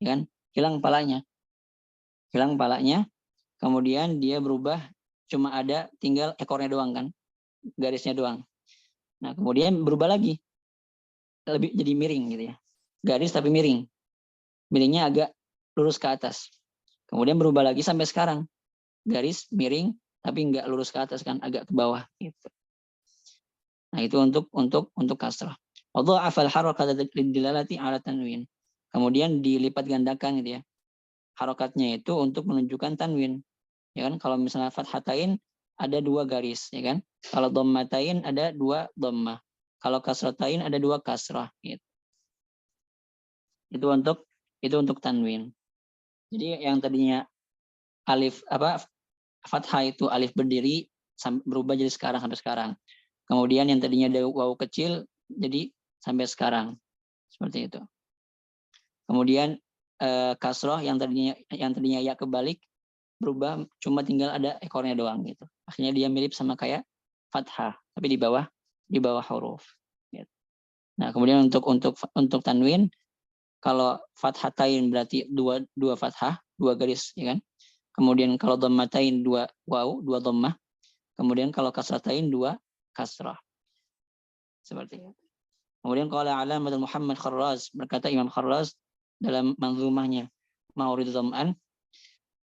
Ya kan? Hilang kepalanya. Hilang kepalanya. Kemudian dia berubah, cuma ada tinggal ekornya doang kan. Garisnya doang. Nah, kemudian berubah lagi. Lebih jadi miring gitu ya. Garis tapi miring. Miringnya agak lurus ke atas. Kemudian berubah lagi sampai sekarang. Garis miring tapi enggak lurus ke atas kan, agak ke bawah gitu. Nah, itu untuk kasrah. Wadha'afa al-harakat lidilalati 'ala tanwin. Kemudian dilipat gandakan gitu ya. Harakatnya itu untuk menunjukkan tanwin. Ya kan, kalau misalnya fathatain ada 2 garis, ya kan? Kalau dhammatain ada 2 dhammah. Kalau kasratain ada 2 kasrah gitu. Itu untuk tanwin. Jadi yang tadinya alif fathah itu alif berdiri berubah jadi sekarang sampai sekarang. Kemudian yang tadinya ada wawu kecil jadi sampai sekarang. Seperti itu. Kemudian kasroh yang tadinya ya kebalik berubah cuma tinggal ada ekornya doang gitu. Akhirnya dia mirip sama kayak fathah tapi di bawah huruf. Gitu. Nah, kemudian untuk tanwin, kalau fathatain berarti dua fathah, 2 garis, ya kan? Kemudian kalau dhammatain 2 waw, 2 dhammah. Kemudian kalau kasratain 2 kasrah. Seperti itu. Kemudian qala Alamatul Muhammad Kharraz, berkata Imam Kharraz dalam manzumahnya Mauridul Dham'an,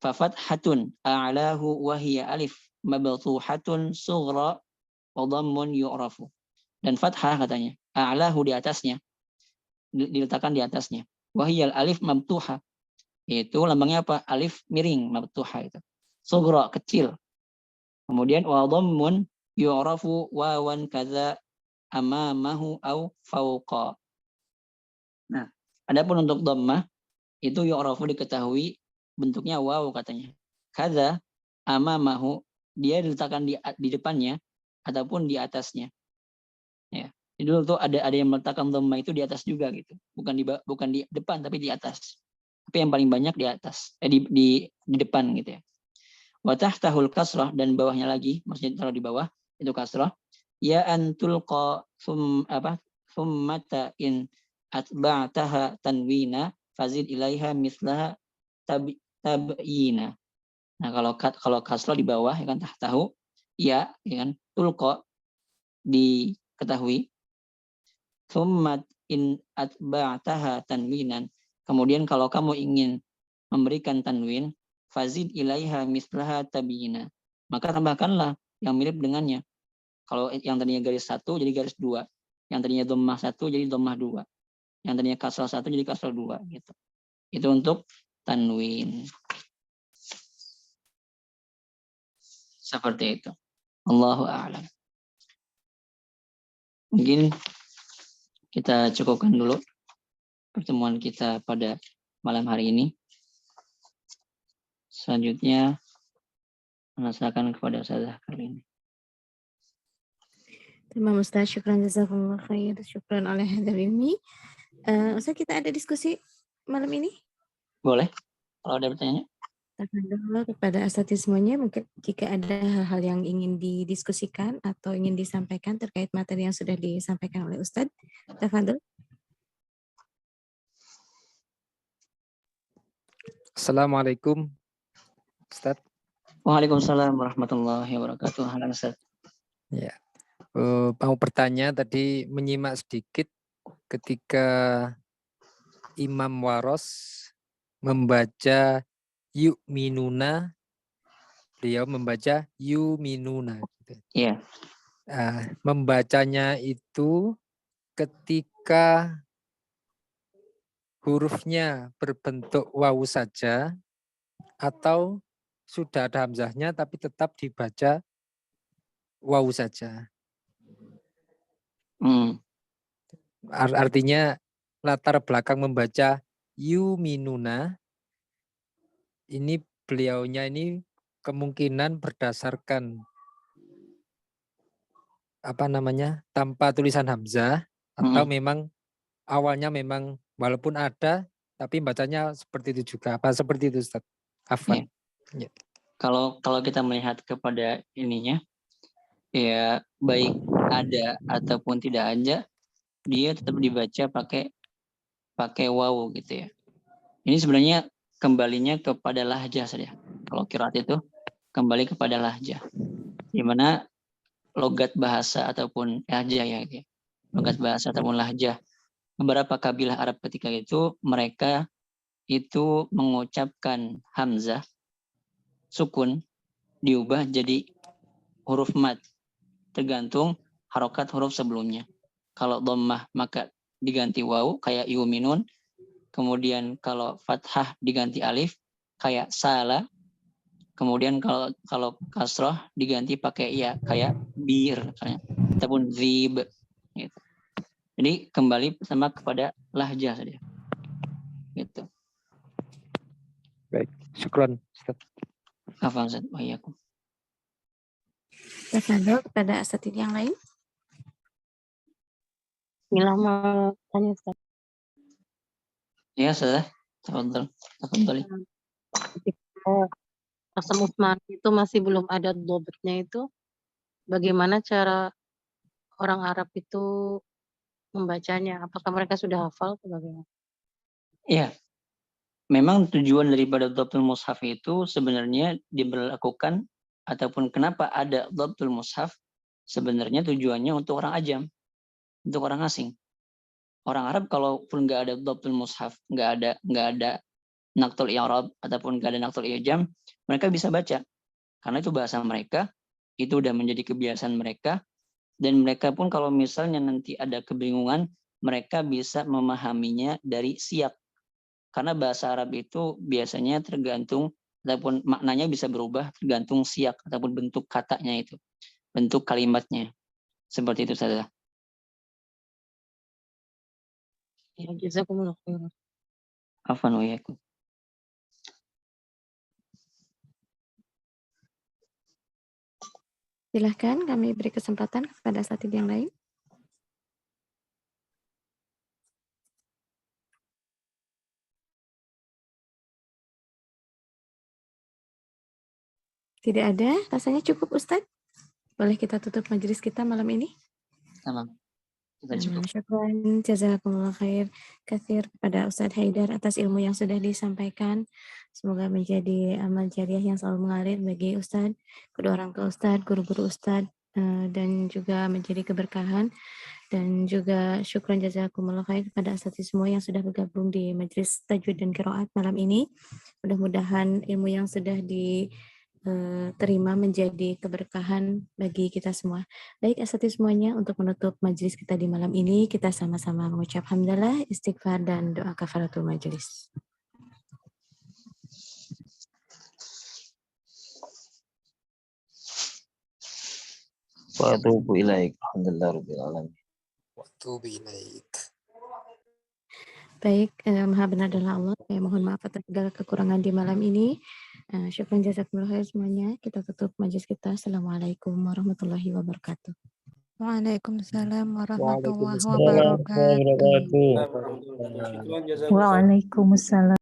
fa fathatun a'lahu wa hiya alif mabtuhatun sughra wa dhammun yu'rafu. Dan fathah katanya, a'lahu di atasnya, diletakkan di atasnya. Wa hiya alif mabtuha. Itu lambangnya apa? Alif miring, mabtuha itu. Sughra, kecil. Kemudian wa dhammun yu'rafu wawan kadza amamahu au fauqa. Nah, adapun untuk dhammah itu yu'rafu diketahui bentuknya waw katanya. Kadza amamahu, dia diletakkan di depannya ataupun di atasnya. Ya. Jadi dulu tuh ada yang meletakkan dhammah itu di atas juga gitu. Bukan di depan tapi di atas. Tapi yang paling banyak di atas, di depan gitu ya. Wa tahtahul kasrah, dan bawahnya lagi, maksudnya taruh di bawah itu kasrah. Ya antulqa summata in atba'taha tanwina fazid ilaiha mislaha tabyina. Nah, kalau kasrah di bawah ya kan, tahtahu ya kan, tulqa diketahui, summat in atba'taha tanwinan, kemudian kalau kamu ingin memberikan tanwin, fazid ilaiha mislaha tabyina, maka tambahkanlah yang mirip dengannya. Kalau yang tadinya garis 1 jadi garis 2, yang tadinya dhammah 1 jadi dhammah 2, yang tadinya kasrah 1 jadi kasrah 2 gitu. Itu untuk tanwin. Seperti itu. Allahu a'lam. Mungkin kita cukupkan dulu pertemuan kita pada malam hari ini. Selanjutnya menasakan kepada Ustazah kali ini. Terima Ustaz, syukran jazakumullah khair, syukran oleh hadzal ilmi. Ustaz, kita ada diskusi malam ini? Boleh? Kalau ada pertanyaan? Tafadhol kepada asatidz semuanya, mungkin jika ada hal-hal yang ingin didiskusikan atau ingin disampaikan terkait materi yang sudah disampaikan oleh Ustadz, tafadhol. Assalamualaikum, Ustaz. Waalaikumsalam warahmatullahi wabarakatuh. Halo Ustaz. Ya, mau bertanya tadi menyimak sedikit ketika Imam Waros membaca yu'minuna, beliau membaca yu'minuna. Iya. Membacanya itu ketika hurufnya berbentuk wawu saja atau sudah ada hamzahnya tapi tetap dibaca wawu saja. Artinya latar belakang membaca yuminuna ini beliaunya ini kemungkinan berdasarkan tanpa tulisan hamzah atau memang awalnya memang walaupun ada tapi bacanya seperti itu juga. Apa seperti itu Ustaz? Afwan. Ya. Kalau kita melihat kepada ininya, ya baik ada ataupun tidak ada, dia tetap dibaca pakai wawu gitu ya. Ini sebenarnya kembalinya kepada lahjah saja. Kalau qiraat itu kembali kepada lahjah. Di mana logat bahasa ataupun lahjah ya gitu. Logat bahasa ataupun lahjah. Beberapa kabilah Arab ketika itu mereka itu mengucapkan hamzah sukun diubah jadi huruf mad tergantung harokat huruf sebelumnya. Kalau dhammah maka diganti wawu kayak yuminun. Kemudian kalau fathah diganti alif kayak sala. Kemudian kalau kasroh diganti pakai ya kayak bir ataupun zib gitu. Jadi kembali pertama kepada lahjah saja. Gitu. Baik, syukran Ustaz. Afwan Ustaz, wa iyyakum. Tafadhol kepada asatidz yang lain. Mila mau tanya Ustaz. Ya, sudah. Tafadhol. Ketika Qasam Utsman itu masih belum ada dhabitnya itu, bagaimana cara orang Arab itu membacanya? Apakah mereka sudah hafal atau bagaimana? Iya. Memang tujuan daripada dhabtul mushaf itu sebenarnya diberlakukan ataupun kenapa ada dhabtul mushaf sebenarnya tujuannya untuk orang ajam, untuk orang asing. Orang Arab kalaupun nggak ada dhabtul mushaf, nggak ada naqtul i'rab ataupun nggak ada naqtul i'jam, mereka bisa baca. Karena itu bahasa mereka, itu udah menjadi kebiasaan mereka, dan mereka pun kalau misalnya nanti ada kebingungan, mereka bisa memahaminya dari siyak. Karena bahasa Arab itu biasanya tergantung ataupun maknanya bisa berubah tergantung siyak ataupun bentuk katanya itu, bentuk kalimatnya. Seperti itu saja. Ya, jazakumullah khairan. Afwan wa iyyakum. Silahkan kami beri kesempatan kepada asatidz yang lain. Tidak ada, rasanya cukup Ustadz. Boleh kita tutup majelis kita malam ini? Tamam. Kita cukup. Syukran jazakumullah khair katsir kepada Ustadz Haidar atas ilmu yang sudah disampaikan. Semoga menjadi amal jariah yang selalu mengalir bagi Ustadz, kedua orang tua Ustadz, guru-guru Ustadz, dan juga menjadi keberkahan. Dan juga syukran jazakumullah khair kepada asatidz semua yang sudah bergabung di majelis tajwid dan qiraat malam ini. Mudah-mudahan ilmu yang sudah diterima menjadi keberkahan bagi kita semua. Baik asatidz semuanya, untuk menutup majelis kita di malam ini, kita sama-sama mengucap hamdalah, istighfar, dan doa kafaratul majelis. Wa atubu ilaik. Alhamdulillahirabbil alamin. Wa atubu ilaik. Baik, maha benar adalah Allah. Saya mohon maaf atas segala kekurangan di malam ini. Syukran jazakumullah khair semuanya. Kita tutup majelis kita. Assalamualaikum warahmatullahi wabarakatuh. Waalaikumsalam warahmatullahi Waalaikumsalam wabarakatuh. Waalaikumsalam.